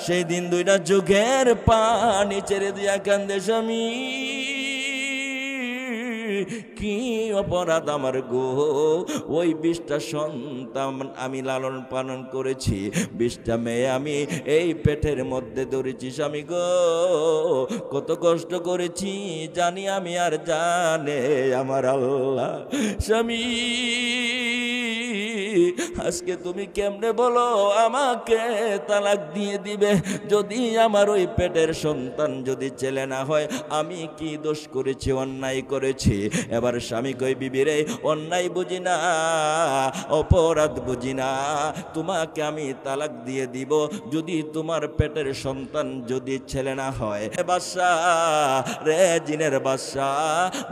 সেই দিন দুইটা চোখের পানি ছেড়ে দিয়া কান্দে স্বামী, কি অপরাধ আমার গো, ওই 20টা সন্তান আমি লালন পালন করেছি, 20টা মেয়ে আমি এই পেটের মধ্যে ধরেছি স্বামী গো, কত কষ্ট করেছি জানি আমি আর জানে আমার আল্লাহ। স্বামী আজকে তুমি কেমনে বলো আমাকে তালাক দিয়ে দিবে, যদি আমার ওই পেটের সন্তান যদি ছেলে না হয়, আমি কি দোষ করেছি, অন্যায় করেছি? এবার স্বামী কই বিবি রে, অন্যায় বুঝি না, অপরাধ বুঝি না, তোমাকে আমি তালাক দিয়ে দিব যদি তোমার পেটের সন্তান যদি ছেলে না হয়। বাদশা রে, জিনের বাদশা,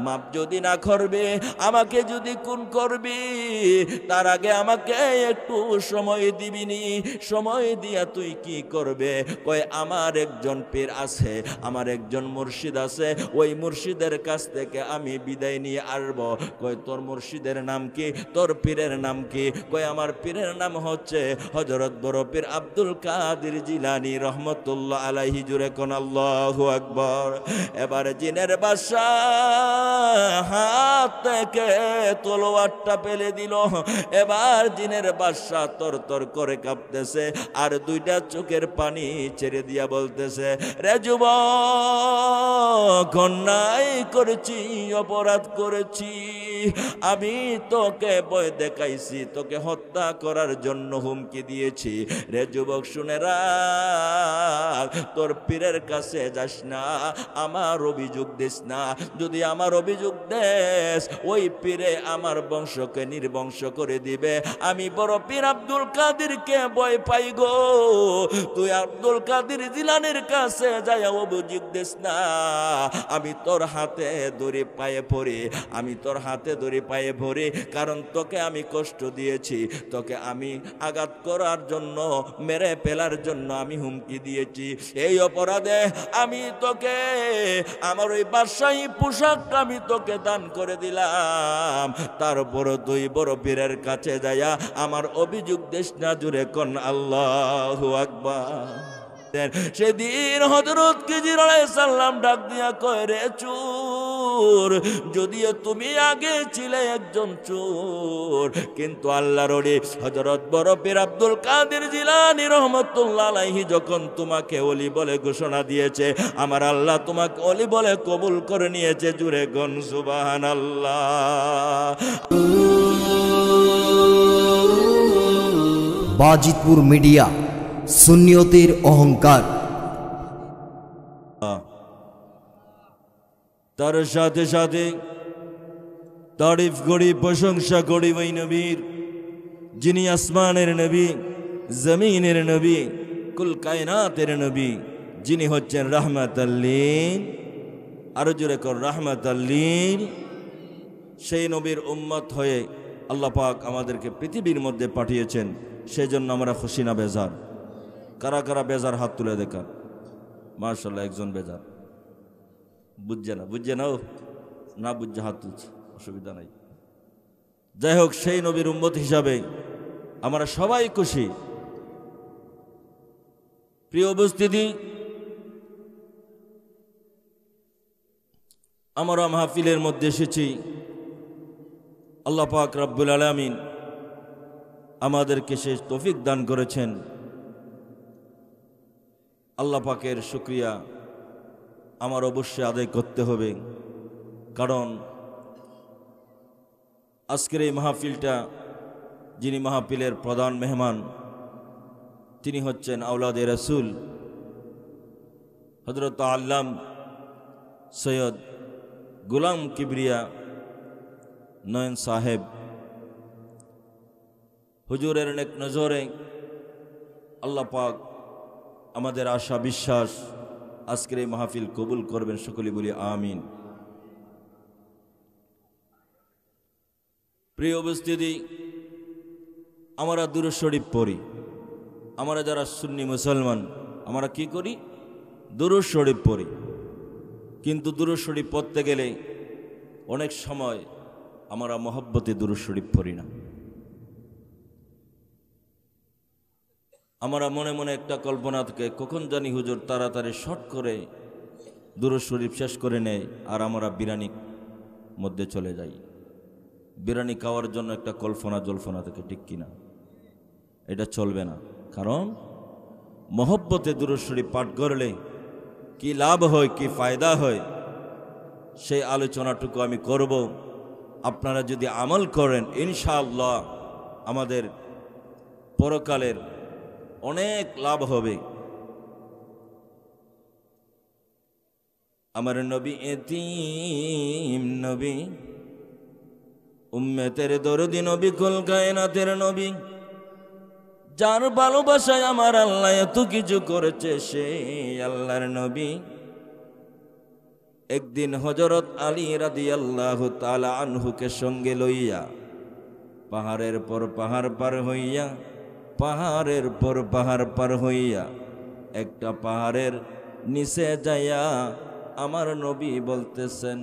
মাপ যদি না করবে, আমাকে যদি খুন করবি, তার আগে আমাকে একটু সময় দিবিনি, সময় দিয়া তুই কি করবে? কয় আমার একজন পীর আছে, আমার একজন মুর্শিদ আছে, ওই মুর্শিদের কাছ থেকে আমি বিদায় নিয়ে আসবো। কয় তোর মুর্শিদের নাম কি, তোর পীরের নাম কি? কয় আমার পীরের নাম হচ্ছে হযরত বড় পীর আব্দুল কাদের জিলানী রহমতুল্লাহ আলাইহি। জুরে কোন আল্লাহু আকবার। এবার জিনের বাদশা হাত থেকে তলোয়ারটা ফেলে দিল। এবার জিনের বাদশা তর তর করে কাঁপতেছে, আর দুইটা চোখের পানি ছেড়ে দিয়া বলতেছে, রে যুবক, অন্যায় করেছি, অপরাধ করেছি, আমি তোকে ভয় দেখাইছি, তোকে হত্যা করার জন্য হুমকি দিয়েছি। রে যুবক শুনে রাখ, তোর পীরের কাছে যাস না, আমার অভিযোগ দিস না, যদি আমার অভিযোগ দেস ওই পীরে আমার বংশকে নির্বংশ করে দিবে। আমি বড় পীর আব্দুল কাদেরকে ভয় পাই গো, তুই আব্দুল কাদের জিলানীর কাছে যাই অভিযোগ দিস না। আমি তোর হাতে ধরে পায়ে পড়ি, আমি তোর হাতে ধরে পায়ে পড়ি, কারণ তোকে আমি কষ্ট দিয়েছি, তোকে আমি আঘাত করার জন্য, মেরে ফেলার জন্য আমি হুমকি দিয়েছি। এই অপরাধে আমি তোকে আমার ওই বাদশাহী পোশাকটা আমি তোকে দান করে দিলাম, তারপর তুই বড় পীরের কাছে যাইয়া আমার অভিযোগ দিস না। জুরে কোন আল্লাহু আকবার। সেদিন হযরত খিজির আলাইহিস সালাম ডাক দিয়া কয়, রে চোর, যদিও তুমি আগে ছিলে একজন চোর, কিন্তু আল্লাহর ওলি হযরত বড় পীর আব্দুল কাদের জিলানী রহমাতুল্লাহ আলাইহি যখন তোমাকে ওলি বলে ঘোষণা দিয়েছে, আমার আল্লাহ তোমাকে ওলি বলে কবুল করে নিয়েছে। জুরে গন সুবহানাল্লাহ। বাজিতপুর মিডিয়া, সুন্নিয়তের অহংকার। তার সাথে সাথে তারিফ করি, প্রশংসা করি ওই নবীর, যিনি আসমানের নবী, জমিনের নবী, কুল কায়নাতের নবী, যিনি হচ্ছেন রাহমাতাল লিল, আরো জোরে কর রাহমাতাল লিল। সেই নবীর উম্মত হয়ে আল্লাহ পাক আমাদেরকে পৃথিবীর মধ্যে পাঠিয়েছেন, সেজন্য আমরা খুশি না বেজার? কারা কারা বেজার হাত তুলে দেখা। মাশাআল্লাহ, একজন বেজার, বুঝছে না, বুঝছে না, ও না বুঝছে হাত তুলছে, অসুবিধা নাই। যাই হোক, সেই নবীর উম্মত হিসাবে আমরা সবাই খুশি। প্রিয় উপস্থিতি, আমরা মাহফিলের মধ্যে এসেছি, আল্লাহ পাক রব্বুল আলামিন আমাদেরকে শেষ তৌফিক দান করেছেন। আল্লাহ পাকের শুকরিয়া আমার অবশ্যই আদায় করতে হবে, কারণ আজকের এই মাহফিলটা, যিনি মাহফিলের প্রধান মেহমান, তিনি হচ্ছেন আওলাদে রাসূল হযরত আল্লাম সৈয়দ গোলাম কিবরিয়া নয়ন সাহেব। হুজুরের নেক নজরে আল্লাহ পাক আমাদের আশা বিশ্বাস আজকের এই মাহফিল কবুল করবেন, সকলে বলি আমিন। প্রিয় উপস্থিতি, আমরা দুরূদ শরীফ পড়ি, আমরা যারা সুন্নি মুসলমান, আমরা কি করি? দুরূদ শরীফ পড়ি, কিন্তু দুরূদ শরীফ পড়তে গেলে অনেক সময় আমরা মহব্বতে দুরূদ শরীফ পড়ি না। আমরা মনে মনে একটা কল্পনা থেকে কখন জানি হুজুর তাড়াতাড়ি শর্ট করে দুরূদ শরীফ শেষ করে নেয়, আর আমরা বিরিয়ানির মধ্যে চলে যাই। বিরিয়ানি খাওয়ার জন্য একটা কল্পনা জল্পনা থেকে, ঠিক কিনা? এটা চলবে না। কারণ মহব্বতে দুরূদ শরীফ পাঠ করলে কি লাভ হয়, কি ফায়দা হয়, সেই আলোচনাটুকু আমি করব। আপনারা যদি আমল করেন ইনশাআল্লাহ আমাদের পরকালের অনেক লাভ হবে। আমার নবী এতিম নবী, উম্মতের দরদি নবী, কুল কায়নাতের নবী, যার ভালোবাসায় আমার আল্লাহ এত কিছু করেছে, সেই আল্লাহর নবী একদিন হযরত আলী রাদিয়াল্লাহু তাআলা আনহুকে সঙ্গে লইয়া পাহাড়ের পর পাহাড় পার হইয়া, পাহাড়ের পর পাহাড় পার হইয়া একটা পাহাড়ের নিচে যাইয়া আমার নবী বলতেছেন,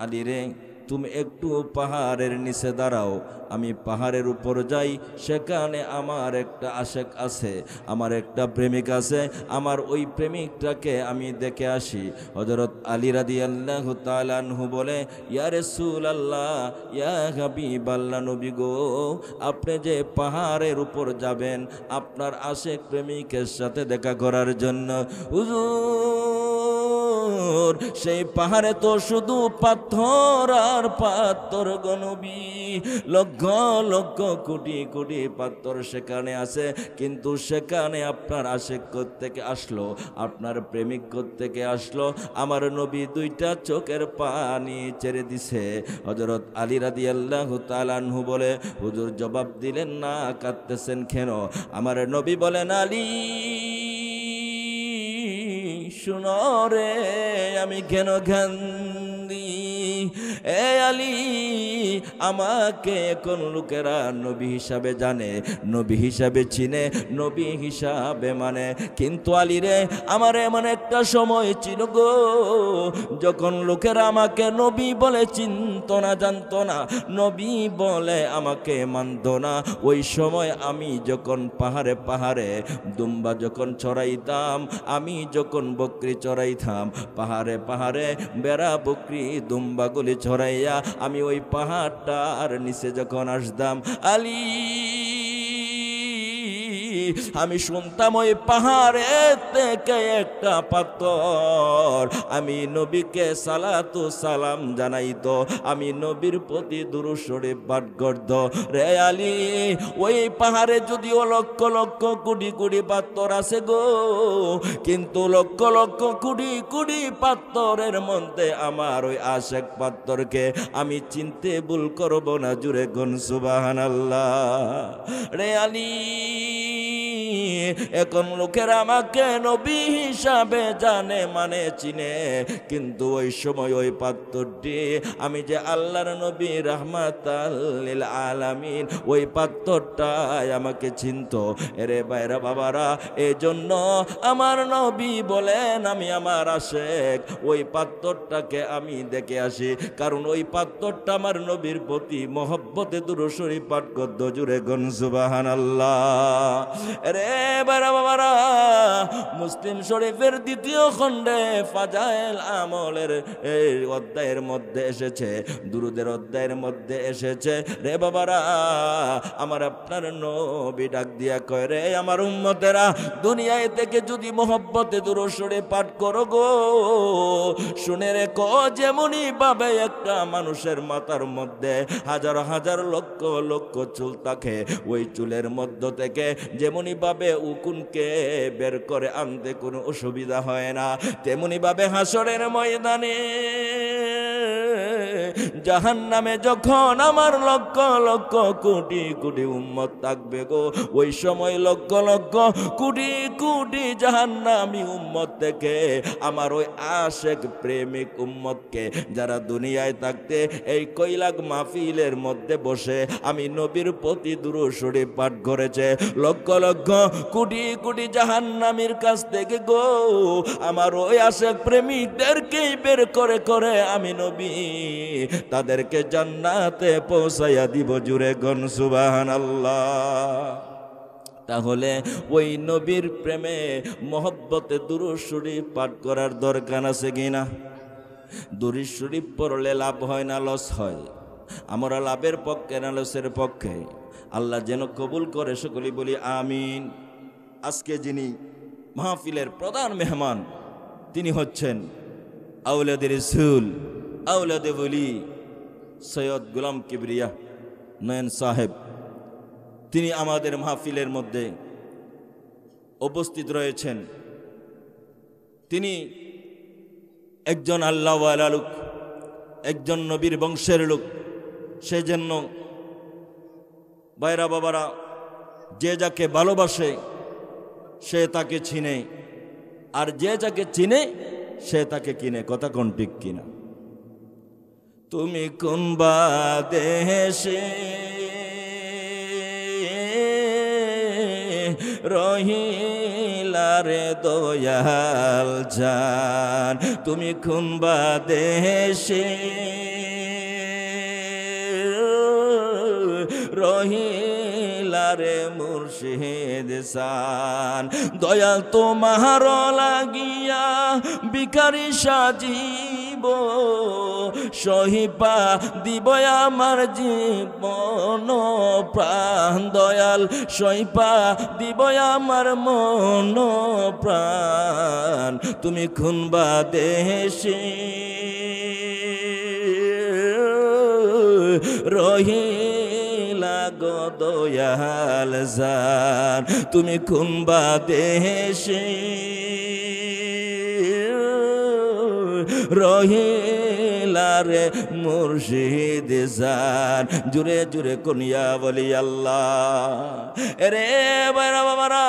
আলী রে, তুমি একটু পাহাড়ের নিচে দাঁড়াও, আমি পাহাড়ের উপর যাই, সেখানে আমার একটা আশেক আছে, আমার একটা প্রেমিক আছে, আমার ওই প্রেমিকটাকে আমি দেখে আসি। হযরত আলী রাদিয়াল্লাহু তাআলা আনহু বলে, ইয়া রাসূলুল্লাহ, ইয়া হাবিবাল্লাহ, নবী গো, আপনি যে পাহাড়ের উপর যাবেন আপনার আশেক প্রেমিকের সাথে দেখা করার জন্য, হুজুর সেই পাহাড়ে তো শুধু পাথর আর পাথর গো নবী, লক্ষ লক্ষ কোটি কোটি পাথর সেখানে আছে, কিন্তু সেখানে আপনার আশেক কোত্থেকে আসলো, আপনার প্রেমিক কোত্থেকে আসলো? আমার নবী দুইটা চোখের পানি ছেড়ে দিছে। হযরত আলী রাদিয়াল্লাহু তাআলা আনহু বলে, হুজুর জবাব দিলেন না, কাঁদতেছেন কেন? আমার নবী বলেন, আলী শুনো রে, আমি কেন কান্দি? এ আলী, আমাকে এখন লোকেরা নবী হিসাবে জানে, নবী হিসাবে চিনে, নবী হিসাবে মানে, কিন্তু আলী রে, আমার এমন একটা সময় ছিল গো যখন লোকেরা আমাকে নবী বলে চিনত না, জানতো না, নবী বলে আমাকে মানত না। ওই সময় আমি যখন পাহাড়ে পাহাড়ে দুম্বা যখন চড়াইতাম, আমি যখন বকরি চড়াইতাম, পাহাড়ে পাহাড়ে বেড়া বকরি দুম্বাগুলি চড়াইয়া আমি ওই পাহাড়টার নিচে যখন আসতাম, আলী আমি শুনতাম ওই পাহাড়ে থেকে একটা পাথর আমি নবীকে সালাতু সালাম জানাইতো, আমি নবীর প্রতি দুরূদ শরীফ পাঠ করত। রে আলী, ওই পাহাড়ে যদিও লক্ষ লক্ষ কোটি কোটি পাথর আছে গো, কিন্তু লক্ষ লক্ষ কোটি কোটি পাথরের মধ্যে আমার ওই আশেক পাথরকে আমি চিনতে ভুল করব না। জুড়ে গুন সুবহানাল্লাহ। রে আলী, এখন লোকেরা আমাকে নবী হিসাবে জানে, মানে চিনে, কিন্তু ওই সময় ওই পাথরটি, আমি যে আল্লাহর নবী রাহমাতাল লিল আলামিন, ওই পাথরটাই আমাকে চিনতো। এরে বাইরা বাবারা, এজন্য আমার নবী বলেন, আমি আমার আশেক ওই পাথরটাকে আমি দেখে আসি, কারণ ওই পাথরটা আমার নবীর প্রতি মহব্বতে দুরূদ শরীফ পাঠ করত। জুড়ে গুন সুবহানাল্লাহ। রে বাইরা বাবারা, মুসলিম শরীফের দ্বিতীয় খণ্ডে ফাজাইল আমলের এই অধ্যায়ের মধ্যে এসেছে, দুরুদের অধ্যায়ের মধ্যে এসেছে। রে বাবারা, আমার আপনার নবী ডাক দিয়া কয়, রে আমার উম্মতেরা, দুনিয়ায় থেকে যদি মহব্বতে দুরূদ শরীফ পাঠ করো গো, শুনে রেখো, যেমনই ভাবে একটা মানুষের মাথার মধ্যে হাজার হাজার লক্ষ লক্ষ চুল থাকে, ওই চুলের মধ্য থেকে যেমনই ভাবে উকুনকে বের করে আনতে কোনো অসুবিধা হয় না, তেমনি ভাবে হাসরের ময়দানে জাহান্নামে যখন আমার লক্ষ লক্ষ কোটি কোটি উম্মত থাকবে গো, ওই সময় লক্ষ লক্ষ কোটি কোটি জাহান্নামী উম্মত থেকে আমার ওই আশেক প্রেমিক উম্মতকে, যারা দুনিয়ায় থাকতে এই কৈলাক মাহফিলের মধ্যে বসে আমি নবীর প্রতি দুরূদ শরীফ পাঠ করেছে, লক্ষ লক্ষ কোটি কোটি জাহান্নামীর কাছ থেকে গো, আমার ওই আশেক প্রেমিকদেরকেই বের করে করে আমি নবী তাদেরকে জান্নাতে পৌঁছাইয়া দিব। জুড়ে গুন সুবহানাল্লাহ। তাহলে ওই নবীর প্রেমে মহব্বতে দুরূদ শরীফ পাঠ করার দরকার আছে কিনা? দুরূদ শরীফ পড়লে লাভ হয় না লস হয়? আমরা লাভের পক্ষে না লসের পক্ষে? আল্লাহ যেন কবুল করে, সকলেই বলি আমিন। আজকে যিনি মাহফিলের প্রধান মেহমান তিনি হচ্ছেন আউলাদে রাসূল, আউলাদে ওলি সৈয়দ গোলাম কিবরিয়া নয়ন সাহেব। তিনি আমাদের মাহফিলের মধ্যে উপস্থিত রয়েছেন। তিনি একজন আল্লাহওয়ালা লোক, একজন নবীর বংশের লোক। সেজন্য ভাইরা বাবারা, যে যাকে ভালোবাসে সে তাকে চিনে, আর যে যাকে চিনে সে তাকে কিনে। কথা কোন ঠিক কিনা? তুমি কোন বা দেশে রহিলা রে দয়াল জান, তুমি কোন বা দেশে রহিলা রে মুর্শিদ সান। দয়াল তোমার লাগিয়া ভিখারি সাজিব, সহিপা দিব আমার জীবন প্রাণ। দয়াল সহিপা দিব আমার মন প্রাণ। তুমি খুনবা দেশে রহিলা গো দয়াল জান, তুমি খুনবা দেশে রহিলা রে মুর্শিদ জান। জুড়ে জুড়ে কনিয়া বলি আল্লাহ। রে বাইরা বাবারা,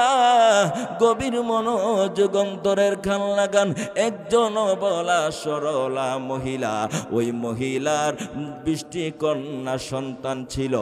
গভীর মনোযোগ অন্তরের খান লাগান। একজন বলা সরলা মহিলা, ওই মহিলার 20টি কন্যা সন্তান ছিল।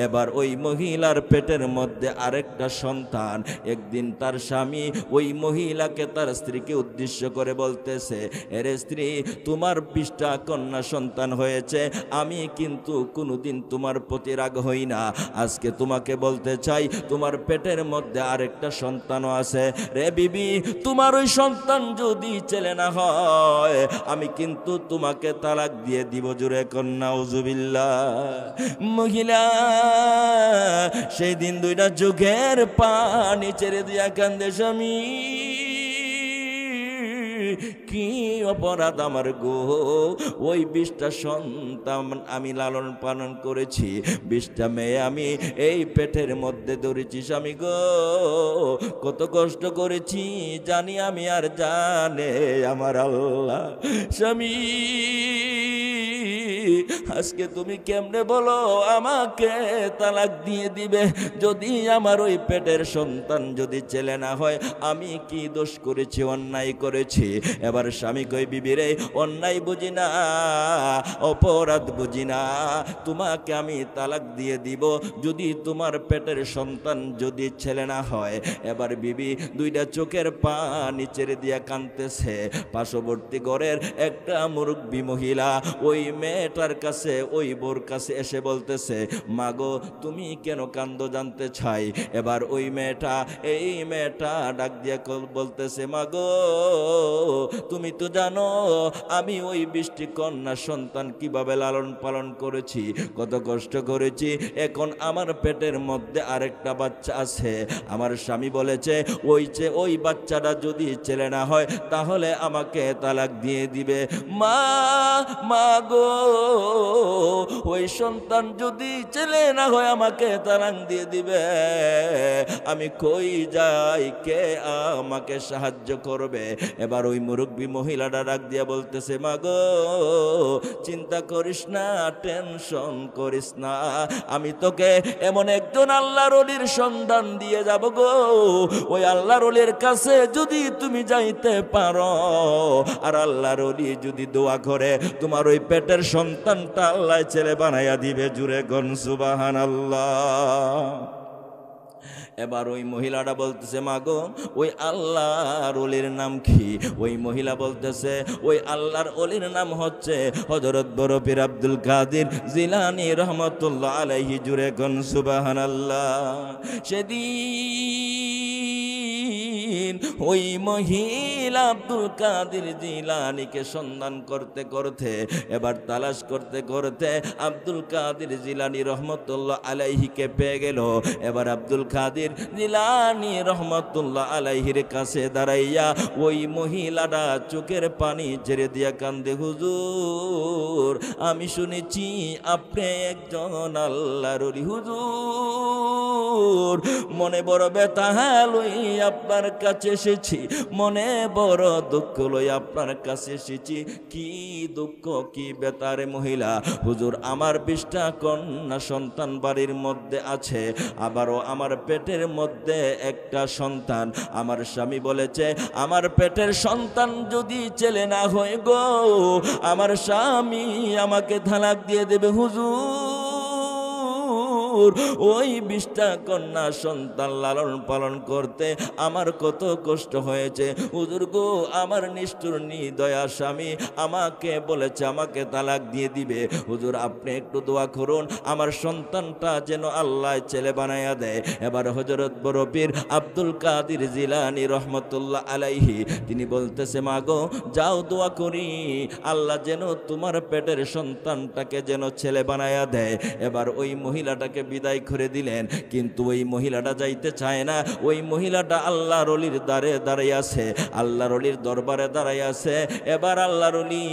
এবার ওই মহিলার পেটের মধ্যে আরেকটা সন্তান। একদিন তার স্বামী ওই মহিলাকে, তার স্ত্রীকে উদ্দেশ্য করে বলতেছে, এরে স্ত্রী, তোমার 20টা কন্যা সন্তান হয়েছে, আমি কিন্তু কোনোদিন তোমার প্রতি রাগ হই না। আজকে তোমাকে বলতে চাই, তোমার পেটের মধ্যে আরেকটা সন্তানও আছে। রে বিবি, তোমার ওই সন্তান যদি ছেলে না হয়, আমি কিন্তু তোমাকে তালাক দিয়ে দিব। জুড়ে কন্যা উজুবিল্লাহ। মহিলা সেই দিন 2টা চোখের পানি ছেড়ে দিয়া কান্দে, স্বামী কি অপরাধ আমার গো, ওই 20টা সন্তান আমি লালন পালন করেছি, 20টা মেয়ে আমি এই পেটের মধ্যে ধরেছি। স্বামী গো, কত কষ্ট করেছি জানি আমি, আর জানে আমার আল্লাহ। স্বামী, আজকে তুমি কেমনে বলো আমাকে তালাক দিয়ে দিবে? যদি আমার ওই পেটের সন্তান যদি ছেলে না হয়, আমি কি দোষ করেছি, অন্যায় করেছি? এবার স্বামী কই, বিবি রে, অন্যায় বুঝি না, অপরাধ বুঝি না, তোমাকে আমি তালাক দিয়ে দিব যদি তোমার পেটের সন্তান যদি ছেলে না হয়। এবার বিবি 2টা চোখের পানি ছেড়ে দিয়া কাঁদতেছে। পার্শ্ববর্তী ঘরের একটা মুরব্বী মহিলা ওই মেয়েটার কাছে, ওই বোর কাছে এসে বলতেছে, মাগো তুমি কেন কান্দো জানতে চাই। এবার ওই মেয়েটা, এই মেয়েটা ডাক দিয়া বলতেছে, মাগো তুমি তো জানো আমি ওই 20টি কন্যা সন্তান কিভাবে লালন পালন করেছি, কত কষ্ট করেছি। এখন আমার পেটের মধ্যে আরেকটা বাচ্চা আছে। আমার স্বামী বলেছে ওই বাচ্চাটা যদি ছেলে না হয় তাহলে আমাকে তালাক দিয়ে দিবে। মা গো, ওই সন্তান যদি ছেলে না হয় আমাকে তালাক দিয়ে দিবে। আমি কই যাই, কে আমাকে সাহায্য করবে? এবার ওই মুরব্বী মহিলাটা ডাক দিয়া বলতেছে, মা গো চিন্তা করিস না, টেনশন করিস না, আমি তোকে এমন একজন আল্লাহর ওলির সন্ধান দিয়ে যাব গো। ওই আল্লাহর ওলির কাছে যদি তুমি যাইতে পারো, আর আল্লাহর ওলি যদি দোয়া করে, তোমার ওই পেটের সন্তানটা আল্লাহ ছেলে বানাইয়া দিবে। জুড়ে গন সুবহানাল্লাহ। এবার ওই মহিলাটা বলতেছে, মা গো ওই আল্লাহর ওলির নাম কি? ওই মহিলা বলতেছে, ওই আল্লাহর ওলির নাম হচ্ছে হযরত বড় পীর আব্দুল কাদের জিলানী রহমাতুল্লাহ আলাইহি। জুরে কোন সুবহানাল্লাহ। সেদিন ওই মহিলা আব্দুল কাদের জিলানীকে সন্ধান করতে করতে, এবার তালাশ করতে করতে আব্দুল কাদের জিলানী রহমতুল্লাহ আলাইহিকে পেয়ে গেল। এবার আব্দুল কাদের জিলানী রহমতুল্লাহ আলাইহির কাছে দাঁড়াইয়া ওই মহিলাটা চোখের পানি ছেড়ে দিয়া কান্দে, হুজুর আমি শুনেছি আপনি একজন আল্লাহর ওলি। হুজুর মনে বড় ব্যথা লই আপনার কাছে এসেছি, মনে বড় দুঃখ লই আপনার কাছে এসেছি। কি দুঃখ কি ব্যথারে মহিলা? হুজুর আমার 20টা কন্যা সন্তান বাড়ির মধ্যে আছে, আবারও আমার পেটের মধ্যে একটা সন্তান। আমার স্বামী বলেছে আমার পেটের সন্তান যদি ছেলে না হয় গো, আমার স্বামী আমাকে তালাক দিয়ে দেবে। হুজুর ওই 20টা কন্যা সন্তান লালন পালন করতে আমার কত কষ্ট হয়েছে। হুজুর গো আমার নিষ্ঠুর নিদয়া স্বামী আমাকে বলেছে আমাকে তালাক দিয়ে দিবে। হুজুর আপনি একটু দোয়া করুন আমার সন্তানটা যেন আল্লাহ ছেলে বানাইয়া দেয়। এবার হযরত বড় পীর আব্দুল কাদের জিলানী রহমতুল্লাহ আলাইহি তিনি বলতেছে, মা গো যাও দোয়া করি আল্লাহ যেন তোমার পেটের সন্তানটাকে যেন ছেলে বানাইয়া দেয়। এবার ওই মহিলাটাকে বিদায় করে দিলেন, কিন্তু ওই মহিলাটা যাইতে চায় না। ওই মহিলাটা আল্লাহর ওলির দ্বারে দাঁড়িয়ে আছে, আল্লাহর ওলির দরবারে দাঁড়িয়ে আছে। এবার আল্লাহর ওলি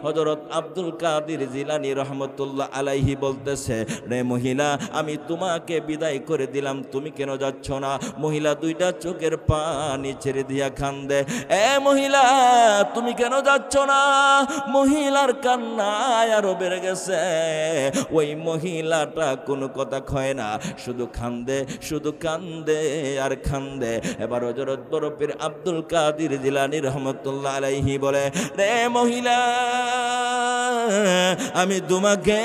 হযরত আব্দুল কাদের জিলানী রহমতুল্লাহ আলাইহি বলতেছে, রে মহিলা আমি তোমাকে বিদায় করে দিলাম, তুমি কেন যাচ্ছ না? মহিলা 2টা চোখের পানি ছেড়ে দিয়া কান্দে, এ মহিলা তুমি কেন যাচ্ছ না? মহিলার কান্নায় আরো বেড়ে গেছে। ওই মহিলাটা কোনো কথা কয় না, শুধু কান্দে, শুধু কান্দে আর কান্দে। এবার হযরত বড় পীর আব্দুল কাদের জিলানী রহমতুল্লাহ আলাইহি বলে, রে মহিলা আমি তোমাকে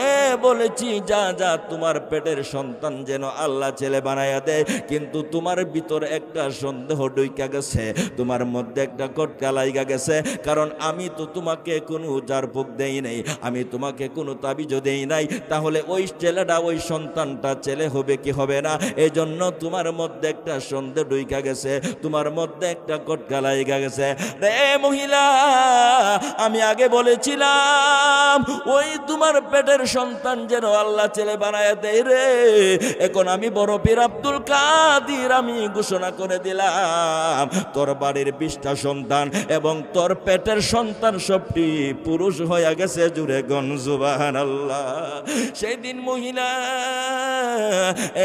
বলেছি যা যা তোমার পেটের সন্তান যেন আল্লাহ ছেলে বানাইয়া দেয়, কিন্তু তোমার ভিতর একটা সন্দেহ ঢুইকা গেছে, তোমার মধ্যে একটা কটকা লাইগা গেছে। কারণ আমি তো তোমাকে কোনো জারফুক দেই নাই, আমি তোমাকে কোনো তাবিজও দেই নাই, তাহলে ওই ছেলেটা ওই সন্তানটা ছেলে হবে কি হবে না, এই জন্য তোমার মধ্যে একটা সন্দেহ ঢুইকা গেছে, তোমার মধ্যে একটা কটকা লাইগা গেছে। রে মহিলা আমি আগে বলেছিলাম ওই তোমার পেটের সন্তান যেন আল্লাহ ছেলে বানায় দেয় রে। এখন আমি বড় পীর আব্দুল কাদের আমি ঘোষণা করে দিলাম তোর বাড়ির 20টা সন্তান এবং তোর পেটের সন্তান সবটি পুরুষ হয়ে গেছে। জুড়ে গন সুবহানাল্লাহ। সেই দিন মহিলা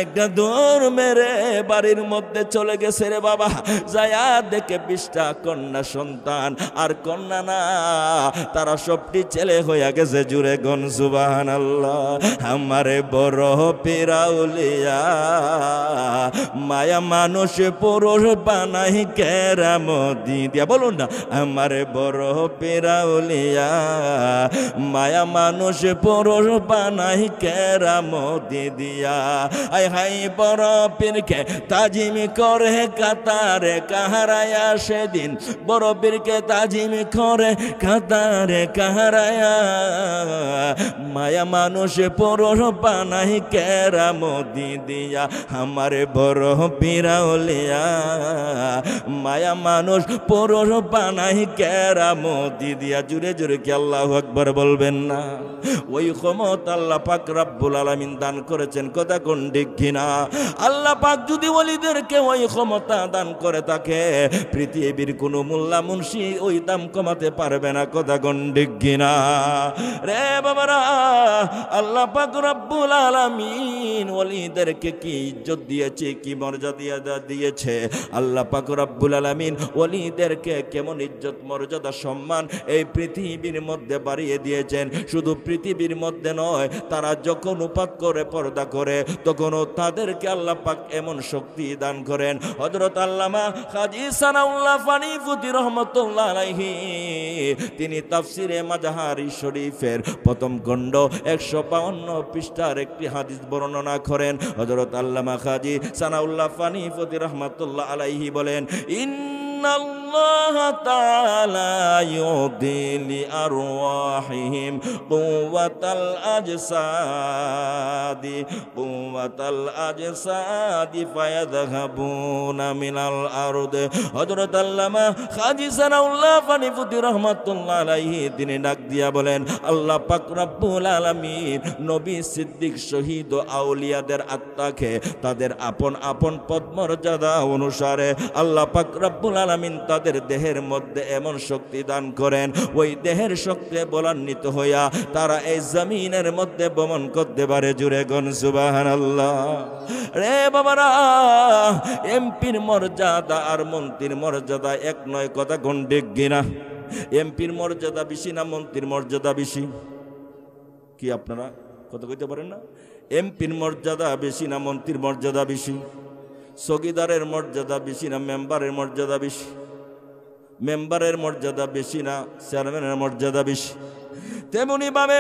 একটা দৌড় মেরে বাড়ির মধ্যে চলে গেছে রে বাবা, যায়া দেখে 20টা কন্যা সন্তান, আর কন্যা না তারা সবটি ছেলে হয়ে গেছে। জুড়ে গন সুবহানাল্লাহ। আমারে বড় পীর আউলিয়া মায়া মানুষ পুরুষ বানাই কেরামতি দিয়া, বলুন না আমারে বড় পীর আউলিয়া মায়া মানুষ পুরুষ বানাই কেরামতি দিয়া। আই হাই বড় পীরকে তাজিম করে কাতারে কাহারায়া, সেদিন বড় পীরকে তাজিম করে কাতারে কাহারায়া, মায়া মানুষ পুরুষ বানাই কেরামতি দিয়া। আমারে বড় পীর আউলিয়া মায়া মানুষ পুরুষ বানাই কেরামতি দিয়া। জুড়ে জুড়ে কি আল্লাহু আকবার বলবেন না? ওই ক্ষমতা আল্লাহ পাক রব্বুল আলামিন দান করেছেন, কথা কোন ঠিক কিনা? আল্লাহ পাক যদি ওলিদেরকে ওই ক্ষমতা দান করে থাকে, পৃথিবীর কোনো মোল্লা মুন্সি ওই দাম কমাতে পারবে না, কথা কোন ঠিক কিনা? রে বাবারা, আল্লাহ পাক রব্বুল আলামিন ওলিদেরকে কি ইজ্জত দিয়েছে, কি মর্যাদা দিয়েছে। আল্লাহ পাক রব্বুল আলামিন ওলিদেরকে কেমন ইজ্জত মর্যাদা সম্মান এই পৃথিবীর মধ্যে বাড়িয়ে দিয়েছেন। শুধু পৃথিবীর মধ্যে নয়, তারা যখন উপাত করে পর্দা করে করে তখনও তাদেরকে আল্লাহ পাক এমন শক্তি দান করেন। হযরত আল্লামা হাজী সানাউল্লাহ ফানিফুতি রহমাতুল্লাহ আলাইহি তিনি তাফসিরে মাজাহারি শরীফের প্রথম খণ্ড 152 পৃষ্ঠার একটি হাদিস বর্ণনা করেন। হযরত আল্লামা হাজী সানাউল্লাহ ফানিফুতি রহমাতুল্লাহ আলাইহি বলেন, ইন্নাল্লাহ তাআলা ইউদি লিআরওয়াহিহিম কুওয়াতাল আজসাদি ফায়াযহাবুনা মিনাল আরদ। হযরত আল্লামা হাজী সানাউল্লাহ ফানিফুতি রাহমাতুল্লাহ আলাইহি তিনি ডাক দিয়া বলেন, আল্লাহ পাক রব্বুল আলামিন নবী, সিদ্দিক, শহীদ ও আউলিয়াদের আত্মাকে তাদের আপন আপন পদ মর্যাদা অনুসারে আল্লাহ পাক রব্বুল আলামিন তাদের দেহের মধ্যে এমন শক্তি দান করেন, ওই দেহের শক্তি বলান্বিত হইয়া তারা এই জমিনের মধ্যে ভ্রমণ করতে পারে। জুড়ে গন সুবহানাল্লাহ। রে বাবারা, এমপির মর্যাদা আর মন্ত্রীর মর্যাদা এক নয়, কথা কোন ঠিক কিনা? এমপির মর্যাদা বেশি না মন্ত্রীর মর্যাদা বেশি? কি আপনারা কথা কইতে পারেন না? এমপির মর্যাদা বেশি না মন্ত্রীর মর্যাদা বেশি? চৌকিদারের মর্যাদা বেশি না মেম্বারের মর্যাদা বেশি? মেম্বারের মর্যাদা বেশি না চেয়ারম্যানের মর্যাদা বেশি? তেমনি ভাবে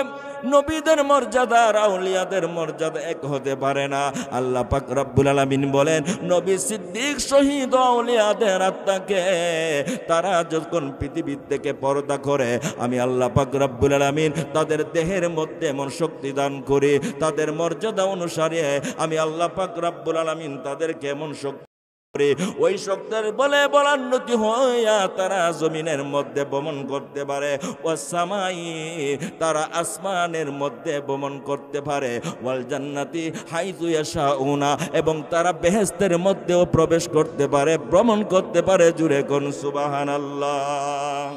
নবীদের মর্যাদা আর আউলিয়াদের মর্যাদা এক হতে পারে না। আল্লাহ পাক রব্বুল আলামিন বলেন, নবী, সিদ্দিক, শহীদ, আউলিয়াদের আত্মাকে তারা যখন পৃথিবী থেকে পর্দা করে আমি আল্লাহ পাক রব্বুল আলামিন তাদের দেহের মধ্যে এমন শক্তি দান করি, তাদের মর্যাদা অনুসারে আমি আল্লাহ পাক রব্বুল আলামিন তাদেরকে এমন শক্তি, ওই শক্তির বলে বলান্নতি হইয়া তারা জমিনের মধ্যে ভ্রমণ করতে পারে। ওয়াসসামাই, তারা আসমানের মধ্যে ভ্রমণ করতে পারে। ওয়াল জান্নাতি হাইযু ইয়াশাউনা, এবং তারা বেহেশতের মধ্যেও প্রবেশ করতে পারে, ভ্রমণ করতে পারে। জুড়ে কোন সুবহানাল্লাহ।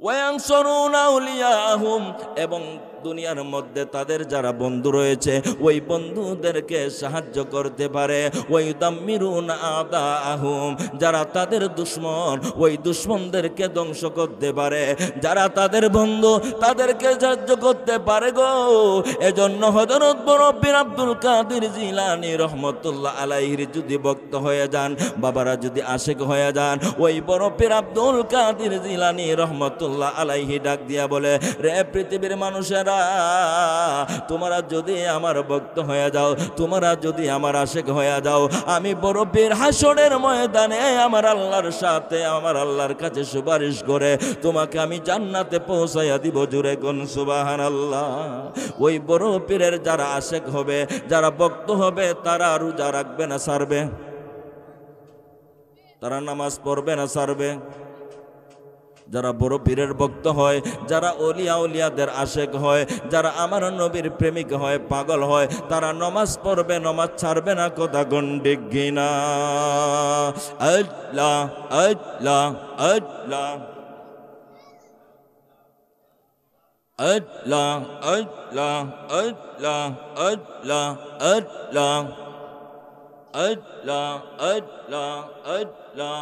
ওয়ায়ানসুরুনা আউলিয়াহুম, এবং দুনিয়ার মধ্যে তাদের যারা বন্ধু রয়েছে ওই বন্ধুদেরকে সাহায্য করতে পারে। ওয়ায়ুদাম্মিরুনা আদাআহুম, যারা তাদের দুশমন ওই দুশমনদেরকে ধ্বংস করতে পারে। যারা তাদের বন্ধু তাদেরকে সাহায্য করতে পারে গো। এজন্য হযরত বরপীর আব্দুল কাদের জিলানী রহমতুল্লাহ আলাইহির যদি ভক্ত হয়ে যান, বাবারা যদি আশিক হয়ে যান, ওই বরপীর আব্দুল কাদের জিলানী রহমতুল্লাহ আলাইহি ডাক দিয়া বলে, রে পৃথিবীর মানুষেরা, তোমরা যদি আমার ভক্ত হয়ে যাও, তোমরা যদি আমার আশিক হয়ে যাও, আমি বরপীর হাসরের ময়দানে আমার আল্লাহর সাথে আমার আল্লাহর কাছে সুপারিশ করে তোমাকে আমি জান্নাতে পৌঁছাইয়া দিব। জুড়ে কোন সুবহানাল্লাহ। ওই বরপীরের যারা আশিক হবে, যারা ভক্ত হবে, তারা রোজা রাখবে না ছাড়বে? তারা নামাজ পড়বে না ছাড়বে? যারা বড় পীরের ভক্ত হয়, যারা ওলিয়া উলিয়াদের আশেক হয়, যারা আমার নবীর প্রেমিক হয়, পাগল হয়, তারা নামাজ পড়বে, নামাজ ছাড়বে না। কথা গন্ডিক গিনা। আল্লাহ আল্লাহ আল্লাহ আল্লাহ আল্লাহ আল্লাহ আল্লাহ আল্লাহ আল্লাহ আল্লাহ আল্লাহ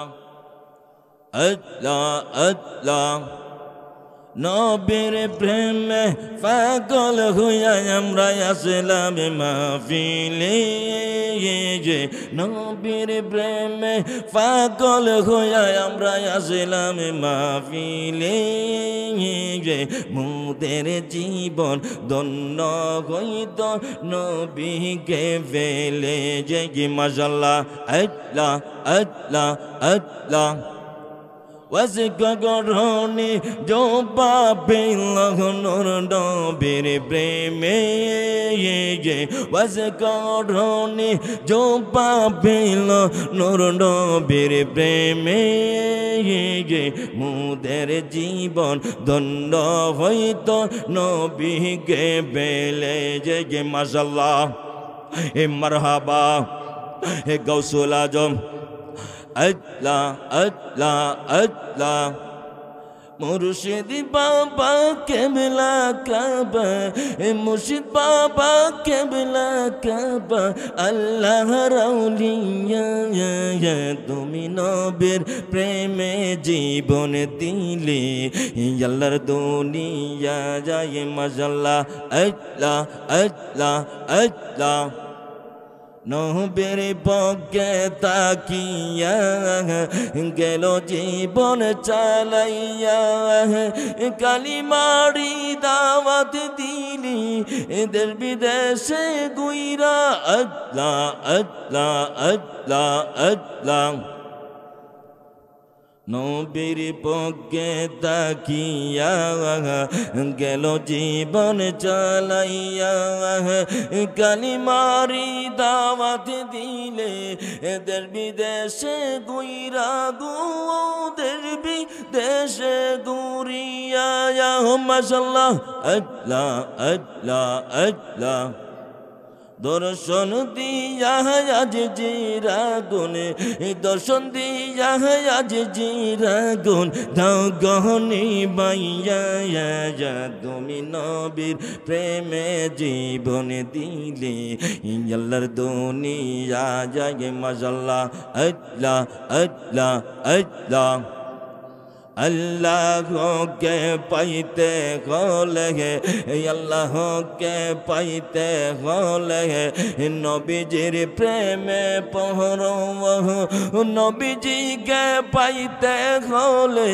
আল্লাহ আল্লাহ। নবীর প্রেমে পাগল হইয়া আমরা আসলাম মাহফিলে। নবীর প্রেমে পাগল হইয়া আমরা আসলাম মাহফিলে। মোদের জীবন ধন্য হইত নবীকে পেলে। যে কি মাশাআল্লাহ। আল্লাহ আল্লাহ আল্লাহ। ওয়াজগরনি জবাবে লগনর নবীর প্রেমে। ওয়াজগরনি জবাবে লগনর নবীর প্রেমে। মোদের জীবন ধন্য হইত নবীকে পেলে। যে গে মাশাআল্লাহ। হে মারহাবা, হে গাউসুল আজম। আল্লাহ আল্লাহ আল্লাহ। মুর্শিদ বাবা কেবলা কাবা, মুর্শিদ বাবা কেবলা কাবা, আল্লাহর আউলিয়া তুমি নবীর প্রেমে জীবন দিলে, আল্লাহর দুনিয়া যায় মাশাআল্লাহ। আল্লাহ আল্লাহ আল্লাহ নবীর পক্ষে তাকিয়া গেল জীবন চালাইয়া, কালিমারি দাওয়াত দিলি দেশ বিদেশে গুইরা। আল্লাহ আল্লাহ আল্লাহ আল্লাহ নবীর পক্ষে তাকিয়া গেল জীবন চালাইয়া, কালিমারি দাওয়াত দিলে দেশ বিদেশে গুইরা গো, দেশ বিদেশে গুরিয়া। মাশাআল্লাহ আল্লাহ আল্লাহ আল্লাহ দর্শন দিয়া আজ জিরা গুন, দর্শন দিয়া আজ জিরা গুন, দাও গহনি বাইয়া তুমি নবীর প্রেমে জীবন দিলে, আল্লাহর দুনিয়া যায় মাশাআল্লাহ। আল্লাহ আল্লাহ আল্লাহ আল্লাহকে পাইতে হলে, আল্লাহকে পাইতে হলে নবীজির প্রেমে পড়ো, নবীজিকে পাইতে হলে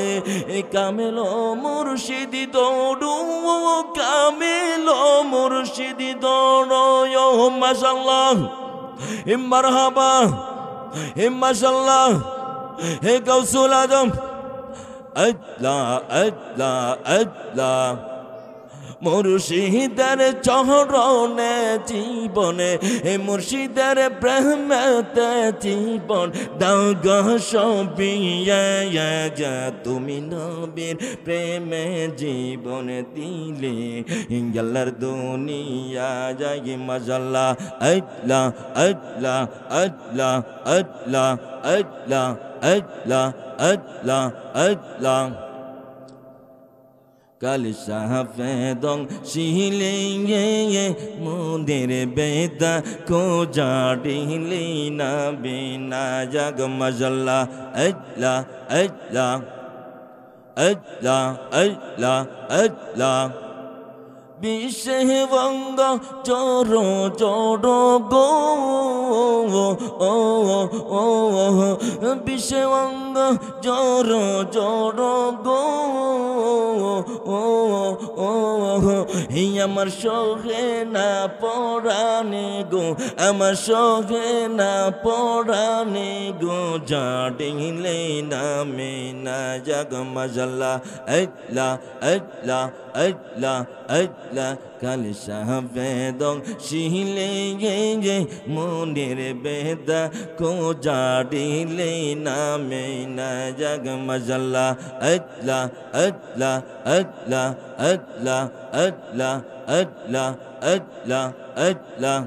কামেল মুর্শিদি দৌড়ো, কামেল মুর্শিদি দৌড়ো। মাশাআল্লাহ মারহাবা মাশাআল্লাহ হে গাউসুল আজম। আল্লাহ আল্লাহ আল্লাহ মুর্শিদের চরণে জীবনে, মুর্শিদের প্রেমেতে জীবন দাও গো সবিয়া, তুমি নবীর প্রেমে জীবন দিলে, আল্লাহর দুনিয়া যায় মাশাআল্লাহ। আল্লাহ আল্লাহ আল্লাহ আল্লাহ আল্লাহ আল্লাহ আল্লাহ আল্লাহ কাল শাহফেদং শিলে মোদের বেদা কো জাডিলি না বিনা জাগ মাশাআল্লাহ। আল্লাহ আল্লাহ আল্লাহ আল্লাহ আল্লাহ বিশ্বে বঙ্গ চোর চোর গো, ও ও বিশ্বে বঙ্গ চোর চোর গো, ও ও আমার সহে না পরানে গো, আমার সহে না পরানে গো, জাডিলে নামে না জাগ মাশাআল্লাহ। আল্লাহ আল্লাহ আল্লাহ আল্লাহ কাল শাহফেদং শিলে মনের বেদা কো জাডিলে নামে না জাগ মাশাআল্লাহ। আল্লাহ আল্লাহ আল্লাহ আল্লাহ আল্লাহ আল্লাহ আল্লাহ আল্লাহ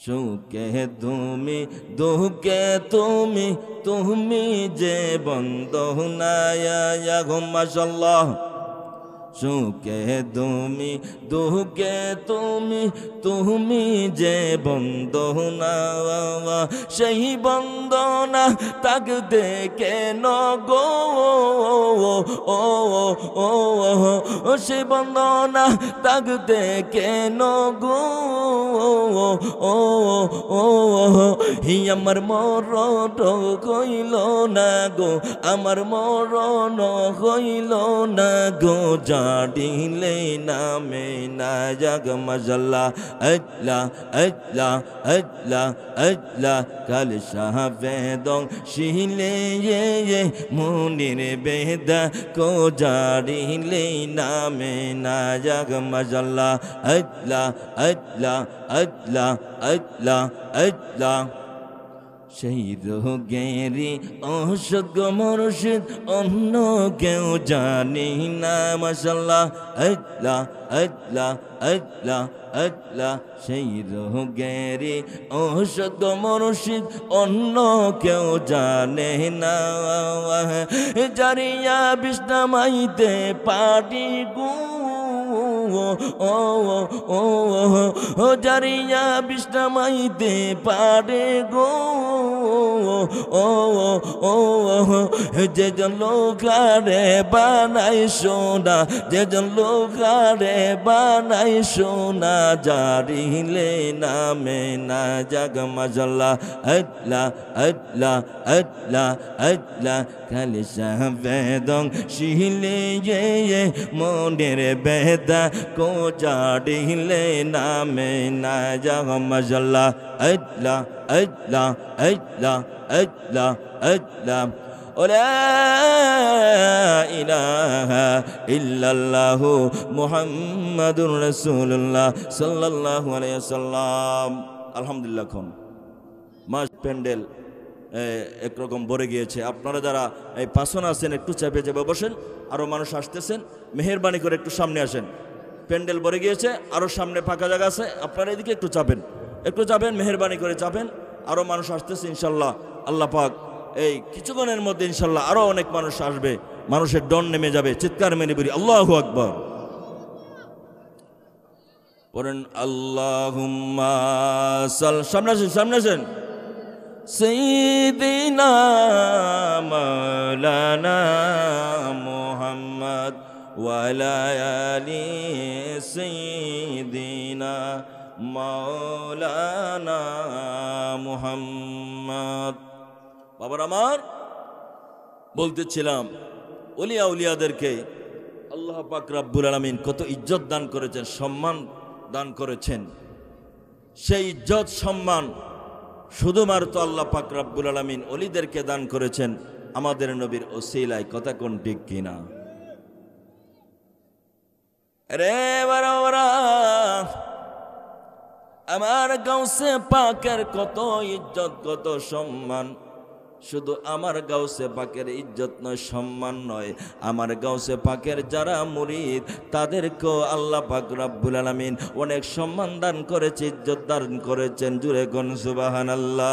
সুখে তুমি দুঃখে তুমি, তুমি যে বন্ধু নায়া গো মাশাআল্লাহ। সুখে তুমি দুঃখে তুমি, তুমি যে বন্দনা, সেই বন্দনা তাক দেখে ন গো, ও সে বন্দনা তাক দেখে ন গো, ও হি আমার মরণ হইল না গো, আমার মরণ হইল না গো, জাডিলে নামে না জাগ মাশাআল্লাহ। আল্লাহ আল্লাহ আল্লাহ আল্লাহ কাল শাহফেদং শিলে মনির বেদা কো জাডিলে নামে না জাগ মাশাআল্লাহ। আল্লাহ আল্লাহ আল্লাহ আল্লাহ আল্লাহ সেই রোগেরই অসুখ মুর্শিদ অন্য কেউ জানি না মাশাআল্লাহ আল্লাহ আল্লাহ আল্লাহ আল্লাহ সেই রোগেরই অসুখ মুর্শিদ অন্য কেউ জানে না জারিয়া বিষ্ণামাইতে পারি গো ও ও ও জারিয়া বিষ্ণামাইতে পারে গো ও ও যেজন লোকারে বানাই সোনা যেজন লোকারে বানাই সোনা জারিলে নামে না জাগ মাশাআল্লাহ আল্লাহ আল্লাহ আল্লাহ আল্লাহ খালি বেদং শিলে মনের বেদা কো জারিলে নামে না জাগ মাশাআল্লাহ আল্লাহ আল্লাহ আল্লাহ আল্লাহ আল্লাহ لا إله إلا الله محمد رسول الله صلى الله عليه وسلم الحمد لله খন মাস প্যান্ডেল একরকম ভরে গিয়েছে আপনারা যারা এই পাশন আছেন একটু চাপে চাপে বসেন আরো মানুষ আসতেছেন মেহেরবানি করে একটু সামনে আসেন প্যান্ডেল ভরে গিয়েছে আরো সামনে ফাঁকা জায়গা আছে আপনারা এদিকে একটু চাপেন মেহেরবানি করে চাপেন আরো মানুষ আসতেছে ইনশাআল্লাহ আল্লাহ পাক এই কিছুক্ষণের মধ্যে ইনশাআল্লাহ আরো অনেক মানুষ আসবে মানুষের ডন নেমে যাবে চিৎকার মেরে বলি আল্লাহু আকবার পড়েন আল্লাহুম্মা সামনে আসেন সাইয়্যিদিনা মাওলানা মুহাম্মদ ওয়া আলা আলি সাইয়্যিদিনা মাওলানা মুহাম্মদ বাবার আমার বলতেছিলাম ওলিয়া উলিয়াদেরকে আল্লাহ পাক রব্বুল আলামিন কত ইজ্জত দান করেছেন সম্মান দান করেছেন সেই ইজ্জত সম্মান শুধুমাত্র আল্লাহ পাক রব্বুল আলামিন ওলিদেরকে দান করেছেন আমাদের নবীর ওসিলায় কথা কোন ঠিক কিনা রে বারা আমার গাউসে পাকের কত ইজ্জত কত সম্মান শুধু আমার গাউসে পাকের ইজ্জত নয় সম্মান নয় আমার গাউসে পাকের যারা মুরিদ তাদেরকেও আল্লাহ পাক রব্বুল আলামিন অনেক সম্মান দান করেছে ইজ্জত দান করেছেন জুড়ে কোন সুবহানাল্লাহ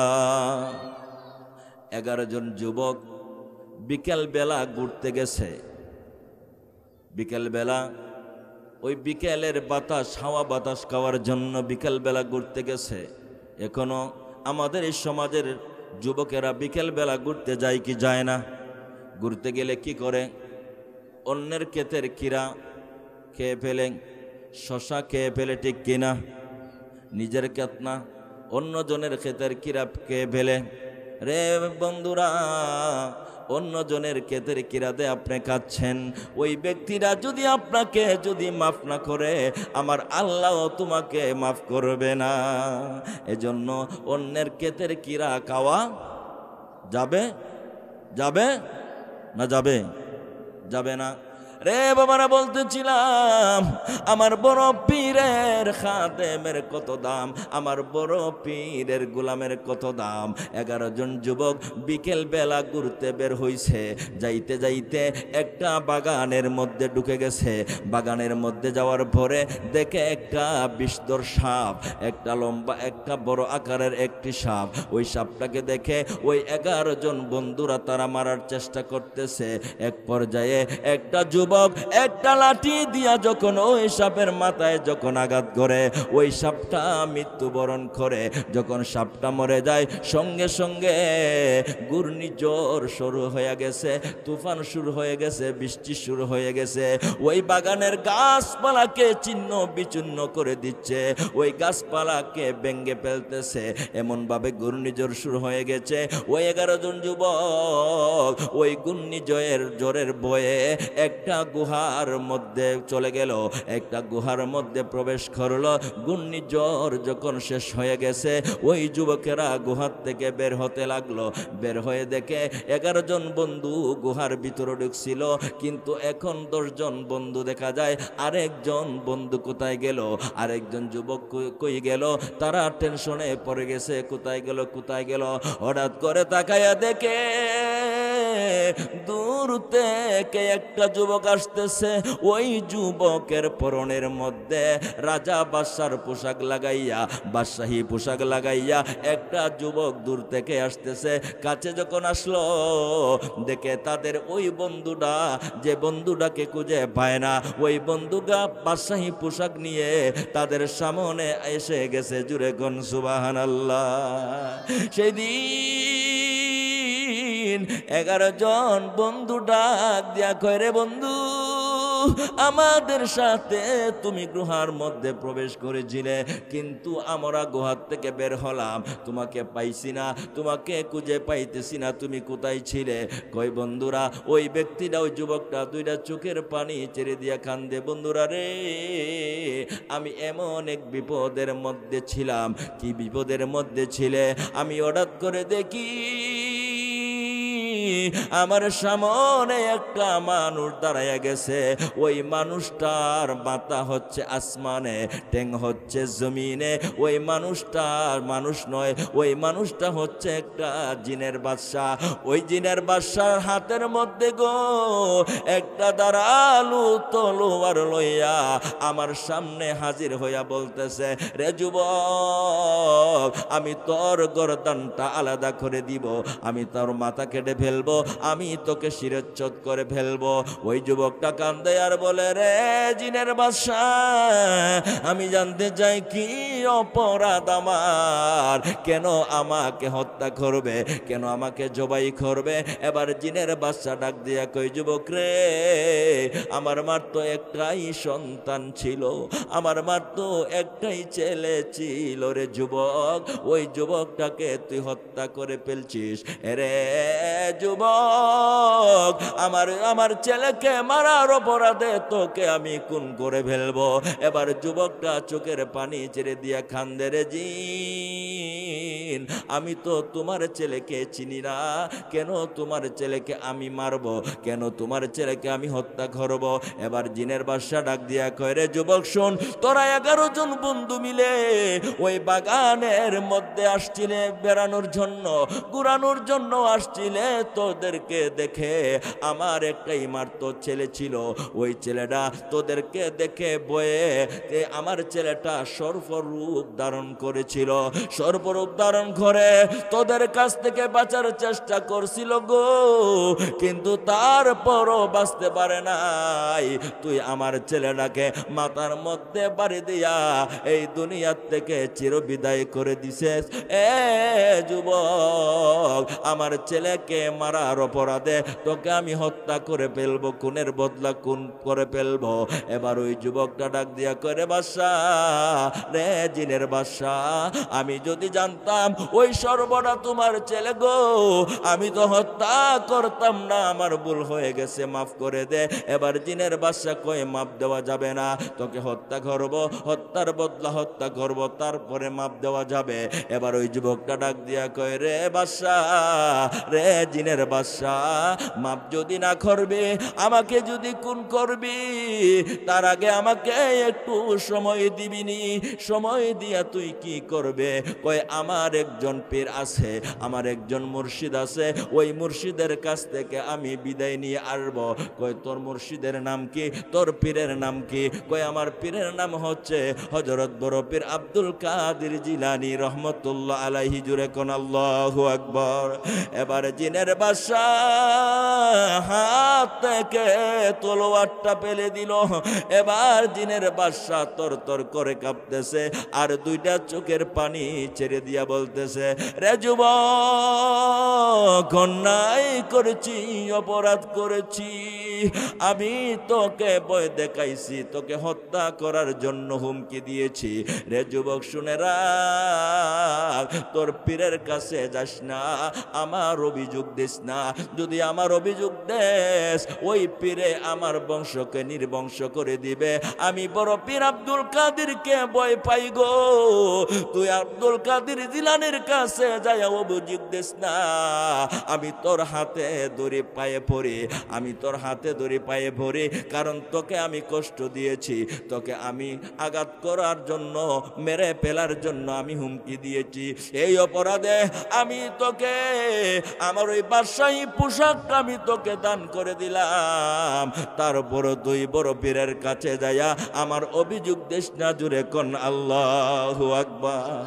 11 জন যুবক বিকেল বেলা ঘুরতে গেছে বিকেল বেলা ওই বিকেলের বাতাস হাওয়া বাতাস খাওয়ার জন্য বিকেল বেলা ঘুরতে গেছে এখনো আমাদের এই সমাজের যুবকেরা বিকেল বেলা ঘুরতে যায় কি যায় না ঘুরতে গেলে কি করে অন্যের ক্ষেতের কিরা খেয়ে ফেলে শশা খেয়ে ফেলে ঠিক কিনা নিজের ক্ষেত না অন্যজনের ক্ষেতের কিরা খেয়ে ফেলে রে বন্ধুরা অন্যজনের ক্ষেতের কিরাতে আপনি খাচ্ছেন ওই ব্যক্তিরা যদি আপনাকে যদি মাফ না করে আমার আল্লাহ তোমাকে মাফ করবে না এজন্য অন্যের ক্ষেতের কিরা খাওয়া যাবে যাবে না যাবে না রে বাবারা বলতেছিলাম আমার বড় পীরের খাদেমের কত দাম আমার বড় পীরের গোলামের কত দাম 11 জন যুবক বিকেল বেলা ঘুরতে বের হইছে যাইতে যাইতে একটা বাগানের মধ্যে ঢুকে গেছে বাগানের মধ্যে যাওয়ার পরে দেখে একটা বিষধর সাপ একটা লম্বা একটা বড় আকারের একটি সাপ ওই সাপটাকে দেখে ওই 11 জন বন্ধুরা তারা মারার চেষ্টা করতেছে এক পর্যায়ে একটা একটা লাঠি দিয়া যখন ওই সাপের মাথায় যখন আঘাত করে ওই সাপটা মৃত্যুবরণ করে যখন সাপটা মরে যায় সঙ্গে সঙ্গে ঘূর্ণিঝড় শুরু হয়ে গেছে তুফান শুরু হয়ে গেছে বৃষ্টি শুরু হয়ে গেছে ওই বাগানের গাছপালাকে ছিন্ন বিচ্ছিন্ন করে দিচ্ছে ওই গাছপালাকে ভেঙে ফেলতেছে এমনভাবে ঘূর্ণিঝড় শুরু হয়ে গেছে ওই 11 জন যুবক ওই ঘূর্ণিঝড়ের ঝড়ের ভয়ে একটা গুহার মধ্যে চলে গেল, একটা গুহার মধ্যে প্রবেশ করলো। ঘূর্ণিঝড় যখন শেষ হয়ে গেছে, ওই যুবকেরা গুহার থেকে বের হতে লাগলো। বের হয়ে দেখে 11 জন বন্ধু গুহার ভিতরে ঢুকছিল, কিন্তু এখন 10 জন বন্ধু দেখা যায়। আরেকজন বন্ধু কোথায় গেল, আরেকজন যুবক কই গেল? তারা টেনশনে পড়ে গেছে, কোথায় গেল কোথায় গেল। হঠাৎ করে তাকায়া দেখে দূর থেকে একটা যুবক আসতেছে। ওই যুবকের পরনের মধ্যে রাজা বাদশার পোশাক লাগাইয়া, বাদশাহী পোশাক লাগাইয়া একটা যুবক দূর থেকে আসতেছে। কাছে যখন আসলো, দেখে তাদের ওই বন্ধুটা, যে বন্ধুটাকে খুঁজে পায় না, ওই বন্ধুটা বাদশাহী পোশাক নিয়ে তাদের সামনে এসে গেছে। জুড়ে কোন সুবহানাল্লাহ। সেই দিন 11 জন বন্ধু ডাক দিয়া কয়, রে বন্ধু, আমাদের সাথে তুমি গুহার মধ্যে প্রবেশ করেছিলে, কিন্তু আমরা গুহার থেকে বের হলাম, তোমাকে পাইছি না, তোমাকে খুঁজে পাইতেছি না, তুমি কোথায় ছিলে? কই বন্ধুরা, ওই ব্যক্তিটা, ওই যুবকটা 2টা চোখের পানি ছেড়ে দিয়া কান্দে, বন্ধুরা রে, আমি এমন এক বিপদের মধ্যে ছিলাম। কি বিপদের মধ্যে ছিলে? আমি হঠাৎ করে দেখি আমার সামনে একটা মানুষ দাঁড়াইয়া গেছে। ওই মানুষটার মাথা হচ্ছে আসমানে, ঠ্যাং হচ্ছে জমিনে। ওই মানুষটার মানুষ নয়, ওই মানুষটা হচ্ছে একটা জিনের বাদশা। ওই জিনের বাদশার হাতের মধ্যে গো একটা ধারালো তলোয়ার লইয়া আমার সামনে হাজির হইয়া বলতেছে, রে যুবক, আমি তোর গর্দানটা আলাদা করে দিব, আমি তোর মাথা কেটে ফেলবো, আমি তোকে শিরচ্ছেদ করে ফেলবো। ওই যুবকটা কান্দে আর বলে, রে জিনের বাদশা, আমি জানতে চাই কি অপরাধ আমার, কেন আমাকে হত্যা করবে, কেন আমাকে জবাই করবে? এবার জিনের বাদশা ডাক দিয়া কই, যুবক রে, আমার মাত্র একটাই সন্তান ছিল, আমার মাত্র একটাই ছেলে ছিল রে যুবক, ওই যুবকটাকে তুই হত্যা করে ফেলছিস। রে যুবক, আমার ছেলেকে মারার অপরাধে তোকে আমি খুন করে ফেলবো। এবার যুবকটা চোখের পানি ছেড়ে দিয়া কান্দে, রে জিন, আমি তো তোমার ছেলেকে চিনি না, কেন তোমার ছেলেকে আমি মারবো, কেন তোমার ছেলেকে আমি হত্যা করব? এবার জিনের বাদশা ডাক দিয়া কয়, রে যুবক শোন, তোরা 11 জন বন্ধু মিলে ওই বাগানের মধ্যে আসছিলে বেড়ানোর জন্য, ঘুরানোর জন্য আসছিলে। তোদেরকে দেখে আমার একটাই মাত্র ছেলে ছিল, ওই ছেলেটা তোদেরকে দেখে বয়ে আমার ছেলেটা সর্পরূপ ধারণ করেছিল, সর্পরূপ ধারণ করে তোদের কাছ থেকে বাঁচার চেষ্টা করছিল গো, কিন্তু তারপরও বাঁচতে পারে নাই। তুই আমার ছেলেটাকে মাথার মধ্যে বাড়ি দিয়া এই দুনিয়ার থেকে চিরবিদায় করে দিছিস। এ যুবক, আমার ছেলেকে মারার অপরাধে তোকে আমি হত্যা করে ফেলবো, খুনের বদলা খুন করে ফেলবো। এবার ওই যুবকটা ডাক দিয়া করে, বাদশা রে, জিনের বাদশা, আমি যদি জানতাম ওই সর্বটা তোমার ছেলে গো, আমি তো হত্যা করতাম না, আমার ভুল হয়ে গেছে, মাফ করে দে। এবার জিনের বাদশা কয়ে, মাফ দেওয়া যাবে না, তোকে হত্যা করব, হত্যার বদলা হত্যা করব, তারপরে মাফ দেওয়া যাবে। এবার ওই যুবকটা ডাক দিয়া কয়, রে বাদশা, রে জিনের বাদশা, মাফ যদি না করবে, আমাকে যদি খুন করবি, তার আগে আমাকে একটু সময় দিবিনি, সময় দিয়া তুই কি করবে? কয়, আমার একজন পীর আছে, আমার একজন মুর্শিদ আছে, ওই মুর্শিদের কাছ থেকে আমি বিদায় নিয়ে আসবো। কয়, তোর মুর্শিদের নাম কি, তোর পীরের নাম কি? কয়, আমার পীরের নাম হচ্ছে হযরত বড় পীর আব্দুল কাদের জিলানী রহমতুল্লাহ আলাইহি। জুরে কোন আল্লাহু আকবার। এবার জিনের বাদশা হাত থেকে তলোয়ারটা ফেলে দিল। এবার জিনের বাদশা তর তর করে কাঁপতেছে, আর 2টা চোখের পানি ছেড়ে দিয়া বলতে বলতেছে, রে যুবক, অন্যায় করেছি, অপরাধ করেছি, আমি তোকে ভয় দেখাইছি, তোকে হত্যা করার জন্য হুমকি দিয়েছি। রে যুবক শুনে রাখ, তোর পীরের কাছে যাস না, আমার অভিযোগ দিস না। যদি আমার অভিযোগ দেস, ওই পীরে আমার বংশকে নির্বংশ করে দিবে। আমি বড় পীর আব্দুল কাদেরকে ভয় পাই গো। তুই আব্দুল কাদের জিলানীর কাছে যাই অভিযোগ দিস না। আমি তোর হাতে ধরে পায়ে পড়ি, আমি তোর হাতে ধরে পায়ে পড়ি, কারণ তোকে আমি কষ্ট দিয়েছি, তোকে আমি আঘাত করার জন্য, মেরে ফেলার জন্য আমি হুমকি দিয়েছি। এই অপরাধে আমি তোকে আমার ওই বাদশাহী পোশাকটা আমি তোকে দান করে দিলাম। তারপর তুই বড় পীরের কাছে যাইয়া আমার অভিযোগ দিস না। জুড়ে কোন আল্লাহু আকবার।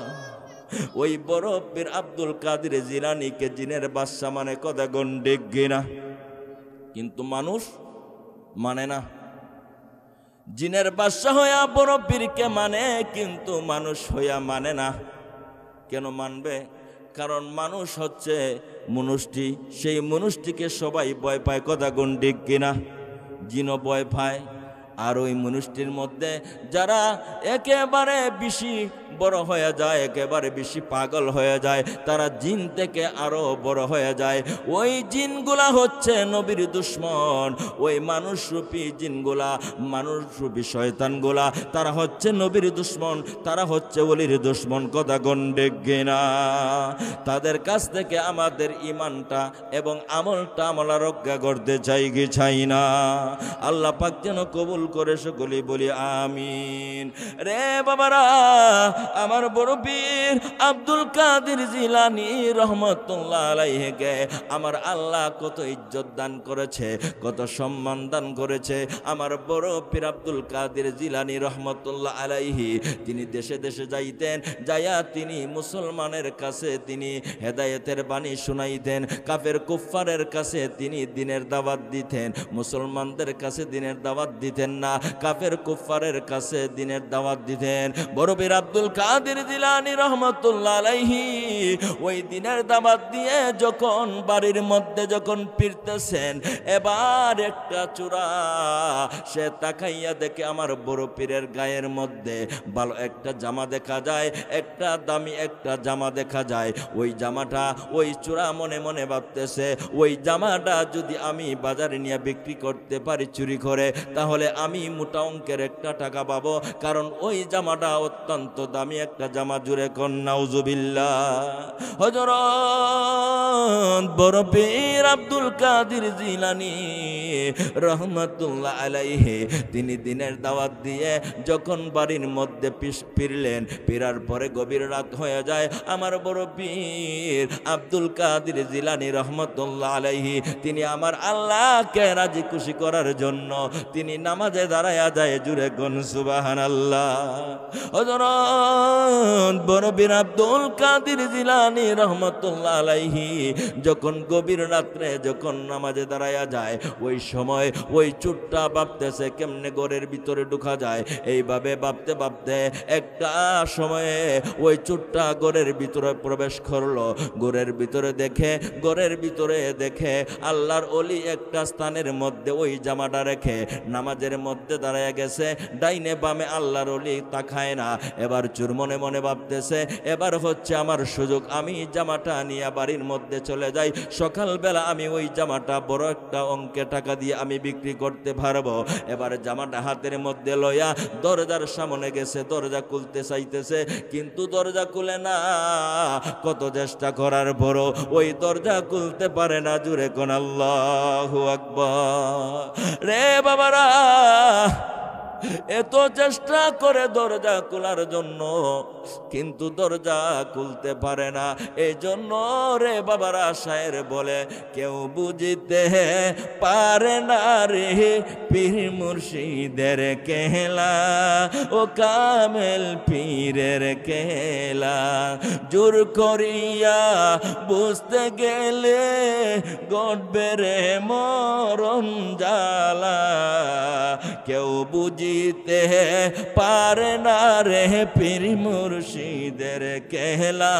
ওই বড় পীর আব্দুল কাদের জিলানীকে জিনের বাদশা মানে কথা গন্ডে গিনা, কিন্তু মানুষ মানে না। জিনের বাদশা হইয়া বড় পীরকে মানে, কিন্তু মানুষ হইয়া মানে না। কেন মানবে? কারণ মানুষ হচ্ছে মনুষ্টি, সেই মনুষ্টিকে সবাই ভয় পায়, কথা গন্ডে কিনা। জিনও ভয় পায়। আর ওই মনুষ্টির মধ্যে যারা একেবারে বেশি বড় হয়ে যায়, একেবারে বেশি পাগল হয়ে যায়, তারা জিন থেকে আরো বড় হয়ে যায়। ওই জিনগুলা হচ্ছে নবীর দুশ্মন। ওই মানুষরূপী জিনগুলা, মানুষরূপী শয়তানগুলা, তারা হচ্ছে নবীর দুশ্মন, তারা হচ্ছে ওলির দুশ্মন, কথা গন্ডে গিনা। তাদের কাছ থেকে আমাদের ইমানটা এবং আমলটা আমরা রক্ষা করতে চাই কি চাই না? আল্লাহ পাক যেন কবুল করে সকলে বলি আমিন। রে বাবারা, আমার বড় পীর আব্দুল কাদের জিলানী রহমতুল্লাহ আলাইহিকে আমার আল্লাহ কত ইজ্জত দান করেছে, কত সম্মান দান করেছে। আমার বড় পীর আব্দুল কাদের জিলানী রহমতুল্লাহ আলাইহি তিনি দেশে দেশে যাইতেন, যাইয়া তিনি মুসলমানের কাছে তিনি হেদায়েতের বাণী শুনাইতেন। কাফের কুফফারের কাছে তিনি দিনের দাওয়াত দিতেন, মুসলমানদের কাছে দিনের দাওয়াত দিতেন না, কাফের কুফফারের কাছে দিনের দাওয়াত দিতেন। বড় পীর আব্দুল কাদের জিলানী রহমতুল্লাহ আলাইহি ওই দিনের দাওয়াত দিয়ে যখন বাড়ির মধ্যে যখন ফিরতেছেন, এবার একটা চূড়া সে তাকাইয়া দেখে আমার বড় পীরের গায়ের মধ্যে ভালো একটা জামা দেখা যায়, একটা দামি একটা জামা দেখা যায়। ওই জামাটা ওই চূড়া মনে মনে ভাবতেছে, ওই জামাটা যদি আমি বাজারে নিয়ে বিক্রি করতে পারি চুরি করে, তাহলে আমি মোটা অঙ্কের একটা টাকা পাবো, কারণ ওই জামাটা অত্যন্ত দামি একটা জামা। জুড়ে কোন নাউজুবিল্লাহ। হযরত বড় পীর আব্দুল কাদের জিলানী রহমতুল্লাহ আলাইহি তিনি দিনের দাওয়াত দিয়ে যখন বাড়ির মধ্যে ফিরলেন, ফেরার পরে গভীর রাত হয়ে যায়। আমার বড় পীর আব্দুল কাদের জিলানী রহমতুল্লাহ আলাইহি তিনি আমার আল্লাহকে রাজি খুশি করার জন্য তিনি নামাজে দাঁড়ায়া যায়। জুড়ে কোন সুবহানাল্লাহ। হযরত বড় পীর আব্দুল কাদের জিলানী রহমতুল্লাহ আলাইহি যখন গভীর রাত্রে যখন নামাজে দাঁড়ায়া যায়, ওই সময় ওই চুটটা ভাবতেছে কেমনে ঘরের ভিতরে ঢোকা যায়। এইভাবে ভাবতে ভাবতে একটা সময়ে ওই চুটটা ঘরের ভিতরে প্রবেশ করলো। ঘরের ভিতরে দেখে আল্লাহর ওলি একটা স্থানের মধ্যে ওই জামাটা রেখে নামাজের মধ্যে দাঁড়ায় গেছে। ডাইনে বামে আল্লাহর ওলি তাকায় না। এবার চুর মনে মনে ভাবতেছে, এবার হচ্ছে আমার সুযোগ, আমি জামাটা নিয়ে বাড়ির মধ্যে চলে যাই। সকালবেলা আমি ওই জামাটা বড় একটা অঙ্কে টাকা দিয়ে আমি বিক্রি করতে পারবো। এবার জামাটা হাতের মধ্যে লইয়া দরজার সামনে গেছে, দরজা খুলতে চাইতেছে, কিন্তু দরজা খুলে না। কত চেষ্টা করার পরও ওই দরজা খুলতে পারে না। জুড়ে কোন আল্লাহু আকবার। রে বাবারা, এত চেষ্টা করে দরজা খোলার জন্য, কিন্তু দরজা খুলতে পারে না। এই জন্য রে বাবারা শায়ের বলে, কেউ বুঝিতে পারে না রে পীর মুর্শিদের কেলা, ও কামেল পীরের কেলা। জোর করিয়া বুঝতে গেলে গড়বে রে মরণ জ্বালা। কেউ বুঝিতে পারে না রে পীর মুর্শিদের মুর্শিদের কেলা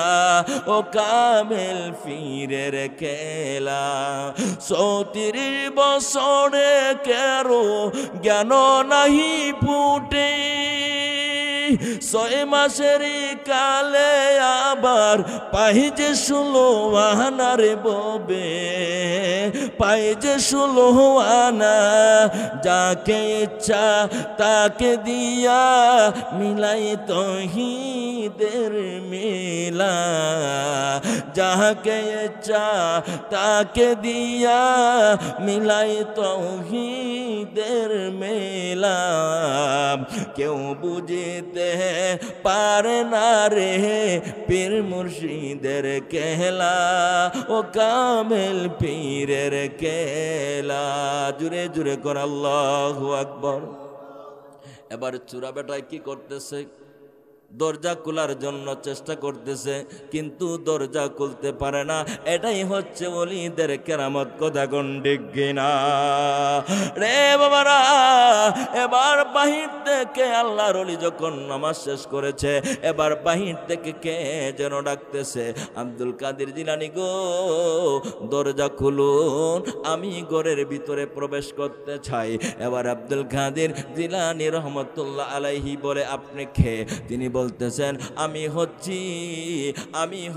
ও কামেল পীরের কেলা 34 বছরে কেরো জ্ঞান নাহি ফুটে 6 মাসের কালে আবার পাই যে 16 আনার ববে পাই যে 16 আনা যাকে ইচ্ছা তাকে দিয়া মিলাই তৌহিদের মেলা যাকে ইচ্ছা তাকে দিয়া মিলাই তৌহিদের মেলা কেউ বুঝিতে পারে না রে পীর মুর্শিদের কেলা ও কামেল পীরের কেলা জুড়ে জুড়ে কর আল্লাহু আকবার এবার চূড়া বেটায় কি করতেছে দরজা খোলার জন্য চেষ্টা করতেছে কিন্তু দরজা খুলতে পারে না এটাই হচ্ছে ওলিদের কেরামত কথা গন্ডিক না রে বাবারা এবার বাহির থেকে আল্লাহর ওলি যখন নামাজ শেষ করেছে এবার বাহির থেকে কে যেন ডাকতেছে আব্দুল কাদের জিলানী গো দরজা খুলুন আমি ঘরের ভিতরে প্রবেশ করতে চাই এবার আব্দুল কাদের জিলানী রহমতুল্লাহ আলাইহি বলে আপনি কে তিনি বলতেছেন আমি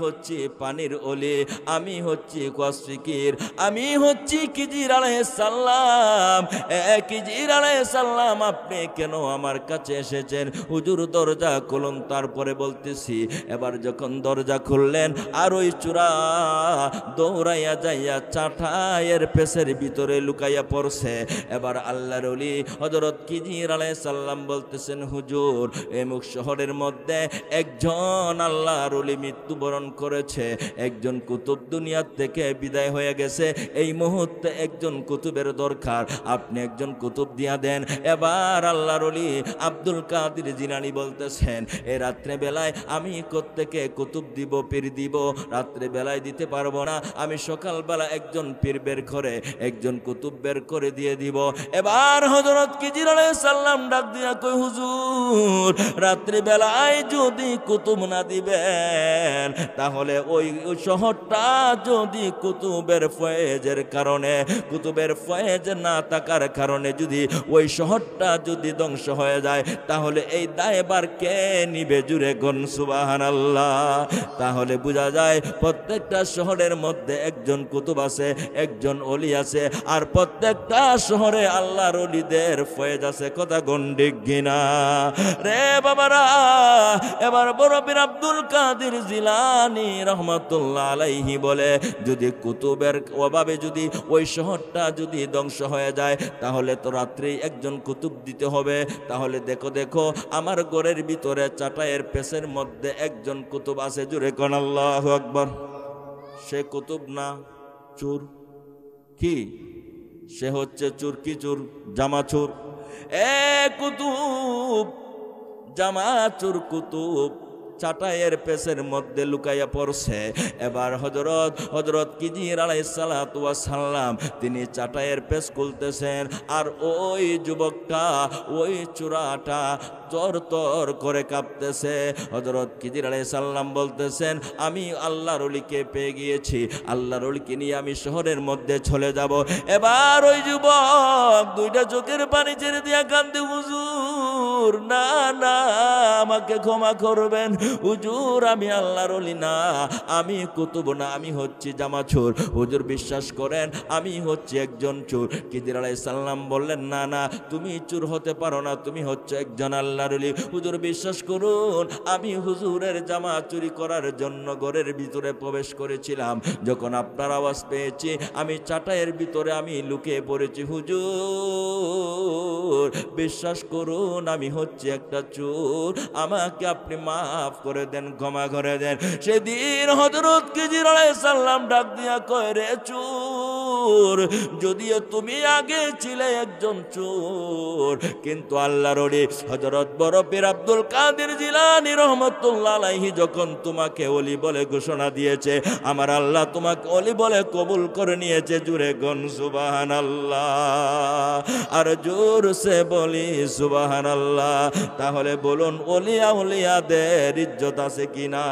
হচ্ছি পানির ওলি আমি হচ্ছি কসফিকির আমি হচ্ছি খিজির আলাইহিস সালাম খিজির আলাইহিস সালাম আপনি কেন আমার কাছে এসেছেন হুজুর দরজা খুলুন তারপরে বলতেছি এবার যখন দরজা খুললেন আর ওই চূড়া দৌড়াইয়া যাইয়া চাটাইয়ের পেছের ভিতরে লুকাইয়া পড়ছে এবার আল্লাহর ওলি হযরত খিজির আলাইহিস সালাম বলতেছেন হুজুর এমুক শহরের মধ্যে একজন আল্লাহর ওলি মৃত্যুবরণ করেছে একজন কুতুব দুনিয়া থেকে বিদায় হয়ে গেছে এই মুহূর্তে একজন কুতুবের দরকার আপনি একজন কুতুব দিয়া দেন এবার আল্লাহর ওলি আব্দুল কাদের জিলানী বলতেছেন এই রাত্রে বেলায় আমি কোত্থেকে কুতুব দিব পীর দিব রাত্রে বেলায় দিতে পারবো না আমি সকালবেলা একজন পীর বের করে একজন কুতুব বের করে দিয়ে দিব এবার হযরত খিজির আলাইহিস সালাম ডাক দিয়া কই হুজুর রাত্রে বেলায় যদি কুতুব না দিবেন তাহলে ওই শহরটা যদি কুতুবের ফয়েজের কারণে কুতুবের ফয়েজ না থাকার কারণে যদি ওই শহরটা যদি ধ্বংস হয়ে যায় তাহলে এই দায়ভার কে নিবে জুড়ে গন সুবহানাল্লাহ তাহলে বোঝা যায় প্রত্যেকটা শহরের মধ্যে একজন কুতুব আছে একজন ওলি আছে আর প্রত্যেকটা শহরে আল্লাহর ওলিদের ফয়েজ আছে কথা গন্ডিক গিনা রে বাবারা এবার বড় পীর আব্দুল কাদের জিলানী রহমাতুল্লাহ আলাইহি বলে যদি কুতুবের অভাবে যদি ওই শহরটা যদি ধ্বংস হয়ে যায় তাহলে তো রাত্রি একজন কুতুব দিতে হবে তাহলে দেখো দেখো আমার ঘরের ভিতরে চাটাইয়ের পেছের মধ্যে একজন কুতুব আছে জুড়ে কোন আল্লাহু আকবার সে কুতুব না চোর কি সে হচ্ছে চোর কি চোর জামা চোর কুতুব জামা চোর কুতুব চাটাইয়ের পেছের মধ্যে লুকাইয়া পড়ছে এবার হযরত খিজির আলাইহিস সালাতু ওয়াস সালাম তিনি চাটাইয়ের পেছ খুলতেছেন আর ওই যুবকটা ওই চূড়াটা তর করে কাঁপতেছে হযরত খিজির আলাইহিস সালাম বলতেছেন আমি আল্লাহর ওলিকে পেয়ে গিয়েছি আল্লাহর ওলিকে নিয়ে আমি শহরের মধ্যে চলে যাব এবার ওই যুবক দুইটা চোখের পানি ছেড়ে দিয়া কান্দে হুজুর না না আমাকে ক্ষমা করবেন হুজুর আমি আল্লাহর ওলি না আমি কুতুব না আমি হচ্ছি জামা চোর হুজুর বিশ্বাস করেন আমি হচ্ছি একজন চোর খিজির আলাইহিস সালাম বললেন না না তুমি চোর হতে পারো না তুমি হচ্ছে একজন আল্লাহর ওলি হুজুর বিশ্বাস করুন আমি হুজুরের জামা চুরি করার জন্য ঘরের ভিতরে প্রবেশ করেছিলাম যখন আপনার আওয়াজ পেয়েছি আমি চাটাইয়ের ভিতরে আমি লুকিয়ে পড়েছি হুজুর বিশ্বাস করুন আমি হচ্ছে একটা চোর আমাকে আপনি মাফ করে দেন ক্ষমা করে দেন সেদিন হযরত খিজির আলাইহিস সালাম ডাক দিয়া কয় রে চোর যদিও তুমি আগে ছিলে একজন চোর কিন্তু আল্লাহর ওলি হযরত বড় পীর আব্দুল কাদের জিলানী রহমাতুল্লাহ আলাইহি যখন তোমাকে ওলি বলে ঘোষণা দিয়েছে আমার আল্লাহ তোমাকে ওলি বলে কবুল করে নিয়েছে জুড়ে গন সুবহানাল্লাহ আর জোর সে বলি সুবহানাল্লাহ আল্লাহ। তাহলে বলুন ওলিয়া উলিয়াদের ইজ্জত আছে কিনা?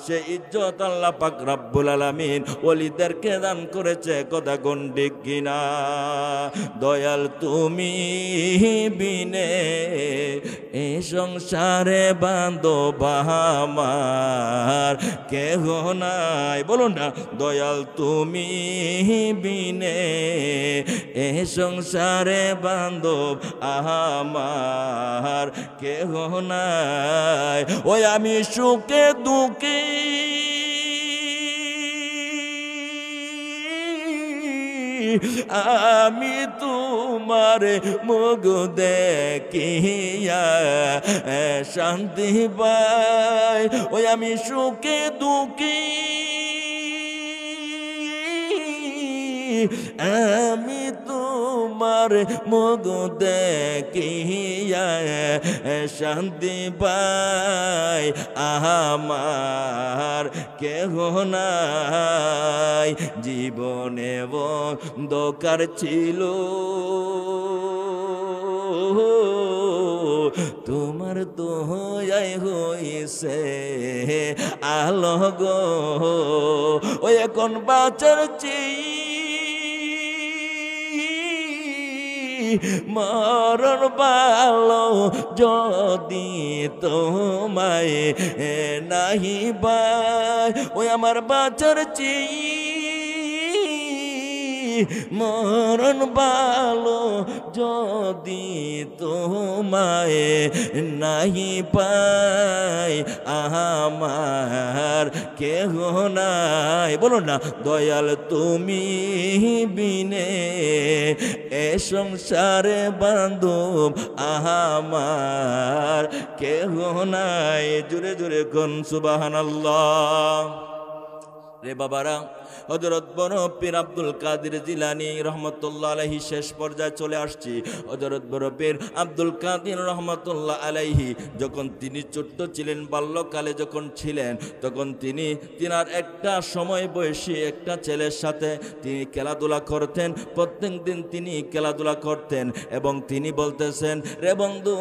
সে ইজ্জত আল্লাহ পাক রব্বুল আলামিন ওলিদেরকে দান করেছে, কথা গন্ডিক কিনা? দয়াল তুমি বিনে এ সংসারে বান্ধব আমার কেহ নাই। বলুন না, দয়াল তুমি বিনে এ সংসারে বান্ধব আমার কেহ নাই। ওই আমি সুখে দুঃখে আমি তোমার মুখ দেখিয়া শান্তি পাই। ওই আমি সুখে দুঃখী আমি তোমার মুখ দেখিয়া শান্তি পাই, আমার কেহ নাই। জীবনে দরকার ছিল তোমার দয়াই হইছে আলো গো। ওই এখন বাঁচার চেয়ে মরণ ভালো যদি তোমায় নাহি পাই। ওই আমার বাঁচার চেয়ে মরণ ভালো যদি তোমায় নাহি পাই, আমার কেহ নাই। বলুন না, দয়াল তুমি বিনে এ সংসারে বান্ধব আমার কেহ নাই। জুড়ে জুড়ে কোন সুবহানাল্লাহ। রে বাবারা, হযরত বড় পীর আব্দুল কাদের জিলানী রহমতুল্লাহ আলাইহি শেষ পর্যায়ে চলে আসছি। হযরত বড় পীর আব্দুল কাদের রহমতুল্লাহ আলাইহি যখন তিনি ছোট্ট ছিলেন, বাল্যকালে যখন ছিলেন, তখন তিনার একটা সময় বয়সী একটা ছেলের সাথে তিনি খেলাধুলা করতেন। প্রত্যেক দিন তিনি খেলাধুলা করতেন এবং তিনি বলতেছেন, রে বন্ধু,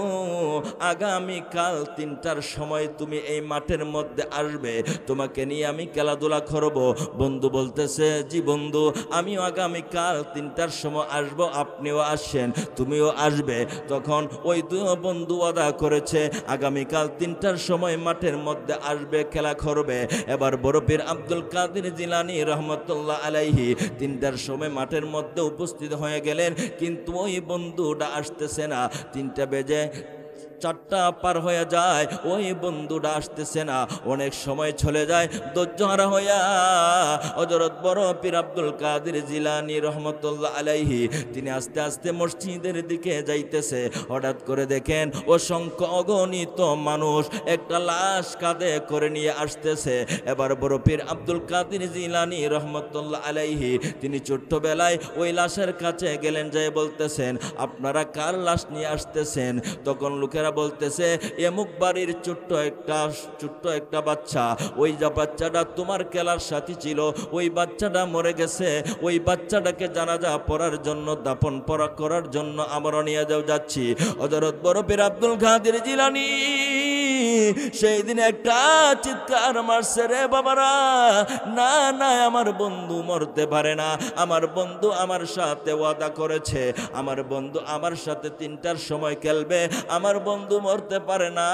আগামীকাল 3টার সময় তুমি এই মাঠের মধ্যে আসবে, তোমাকে নিয়ে আমি খেলাধুলা করব। বন্ধু বলতেছে, জি বন্ধু, আমিও আগামীকাল 3টার সময় আসব, আপনিও আসেন, তুমিও আসবে। তখন ওই দুই বন্ধু ওয়াদা করেছে আগামীকাল 3টার সময় মাঠের মধ্যে আসবে, খেলা করবে। এবার বড় পীর আব্দুল কাদের জিলানী রহমতুল্লাহ আলাইহি 3টার সময় মাঠের মধ্যে উপস্থিত হয়ে গেলেন, কিন্তু ওই বন্ধুটা আসতেছে না। 3টা বেজে 4টা পার হয়ে যায়, ওই বন্ধুটা আসতেছে না। অনেক সময় চলে যায়, ধৈর্যহারা হইয়া হযরত বড় পীর আব্দুল কাদের জিলানী রহমতুল্লাহ আলাইহি তিনি আস্তে আস্তে মসজিদের দিকে যাইতেছে। হঠাৎ করে দেখেন অসংখ্য অগণিত মানুষ একটা লাশ কাঁধে করে নিয়ে আসতেছে। এবার বড় পীর আব্দুল কাদের জিলানী রহমতুল্লাহ আলাইহি তিনি ছোট্টবেলায় ওই লাশের কাছে গেলেন, যাই বলতেছেন, আপনারা কার লাশ নিয়ে আসতেছেন? তখন লোকেরা বলতেছে, এমুক বাড়ির ছোট্ট একটা বাচ্চা, ওই যা বাচ্চাটা তোমার খেলার সাথী ছিল, ওই বাচ্চাটা মরে গেছে, ওই বাচ্চাটাকে জানাজা পড়ার জন্য, দাফন করার জন্য আমরা নিয়ে যাচ্ছি। হযরত বড় পীর আব্দুল কাদের জিলানী সেই দিন একটা চিৎকার মারছে, রে বাবারা, না না, আমার বন্ধু মরতে পারে না, আমার বন্ধু আমার সাথে ওয়াদা করেছে, আমার বন্ধু আমার সাথে 3টার সময় খেলবে, আমার বন্ধু মরতে পারে না,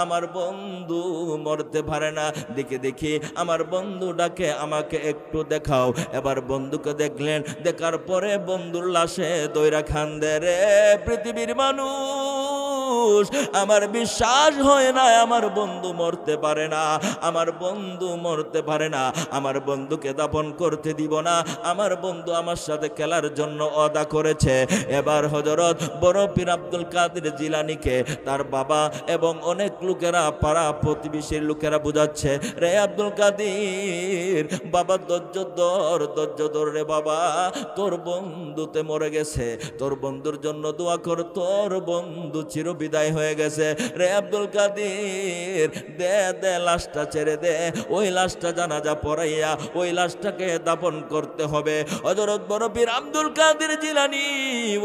আমার বন্ধু মরতে পারে না। দেখি আমার বন্ধুটাকে আমাকে একটু দেখাও। এবার বন্ধুকে দেখলেন, দেখার পরে বন্ধুর লাশে দইরা খান্দে, রে পৃথিবীর মানুষ, আমার বিশ্বাস হয় না আমার বন্ধু মরতে পারে না, আমার বন্ধু মরতে পারে না, আমার বন্ধুকে দাফন করতে দিব না, আমার বন্ধু আমার সাথে খেলার জন্য ওয়াদা করেছে। এবার হযরত বড় পীর আব্দুল কাদের জিলানীকে তার বাবা এবং অনেক লোকেরা, পাড়া প্রতিবেশীর লোকেরা বুঝাচ্ছে, রে আব্দুল কাদের, বাবা ধৈর্য ধর রে বাবা, তোর বন্ধুতে মরে গেছে, তোর বন্ধুর জন্য দোয়া কর, তোর বন্ধু চিরবিদায় বিদায় হয়ে গেছে। রে আব্দুল কাদের, দে দে লাশটা ছেড়ে দে, ওই লাশটা জানাজা পড়াইয়া ওই লাশটাকে দাফন করতে হবে। হযরত বড় পীর আব্দুল কাদের জিলানী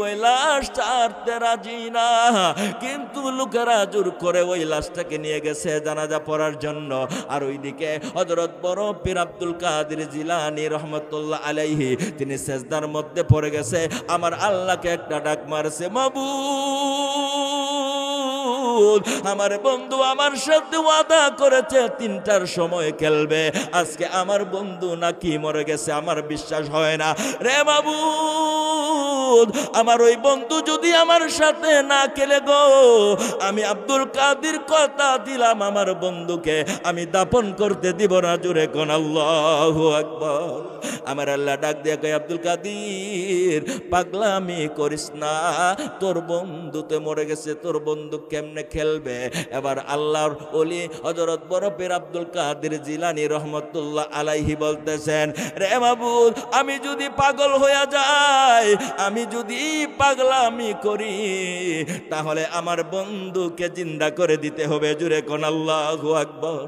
ওই লাশটা আরতে রাজি না, কিন্তু লোকেরা জোর করে ওই লাশটাকে নিয়ে গেছে জানাজা পড়ার জন্য। আর ওইদিকে হযরত বড় পীর আব্দুল কাদের জিলানী রহমতুল্লাহ আলাইহি তিনি সেজদার মধ্যে পড়ে গেছে, আমার আল্লাহকে একটা ডাক মারছে, মাবুদ আমার বন্ধু আমার সাথে ওয়াদা করেছে 3টার সময় খেলবে, আজকে আমার বন্ধু নাকি মরে গেছে, আমার বিশ্বাস হয় না। রে মাবুদ আমার ওই বন্ধু যদি আমার সাথে না খেলে গো, আমি আব্দুল কাদের কথা দিলাম আমার বন্ধুকে আমি দাফন করতে দিব না। জোরে কোন আল্লাহু আকবার। আমার আল্লাহ ডাক দিয়ে কয়, আব্দুল কাদের পাগলামি করিস না, তোর বন্ধুতে মরে গেছে, তোর বন্ধু কেমনে খেলবে? এবার আল্লাহর ওলি হযরত বড় পীর আব্দুল কাদের জিলানী রহমতুল্লাহ আলাইহি বলতেছেন, রে মাবুদ আমি যদি পাগল হয়ে যাই, আমি যদি পাগলামি করি, তাহলে আমার বন্ধুকে জিন্দা করে দিতে হবে। জুড়ে কোন আল্লাহু আকবার।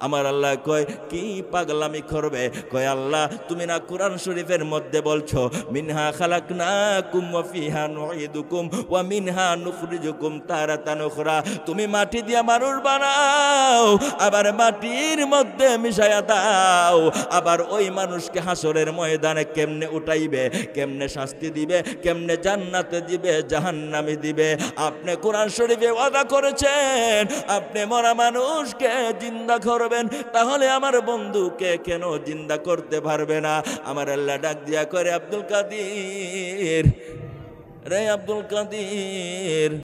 আমার আল্লাহ কয়, কি পাগলামি করবে? কয়, আল্লাহ তুমি না কোরআন শরীফের মধ্যে বলছো, মিনহা খালাকনাকুম ওয়া ফিহা নুঈদুকুম ওয়া মিনহা নুখরিজুকুম তারাতান উখরা। তুমি মাটি দিয়া মানুষ বানাও, আবার মাটির মধ্যে মিশায়া দাও, আবার ওই মানুষকে হাসরের ময়দানে কেমনে উঠাইবে, কেমনে শাস্তি দিবে, কেমনে জান্নাতে দিবে, জাহান্নামে দিবে। আপনি কোরআন শরীফে ওয়াদা করেছেন আপনি মরা মানুষকে জিন্দা করবেন, তাহলে আমার বন্ধুকে কেন জিন্দা করতে পারবে না? আমার আল্লাহ ডাক দিয়া করে, আব্দুল কাদের রে আব্দুল কাদের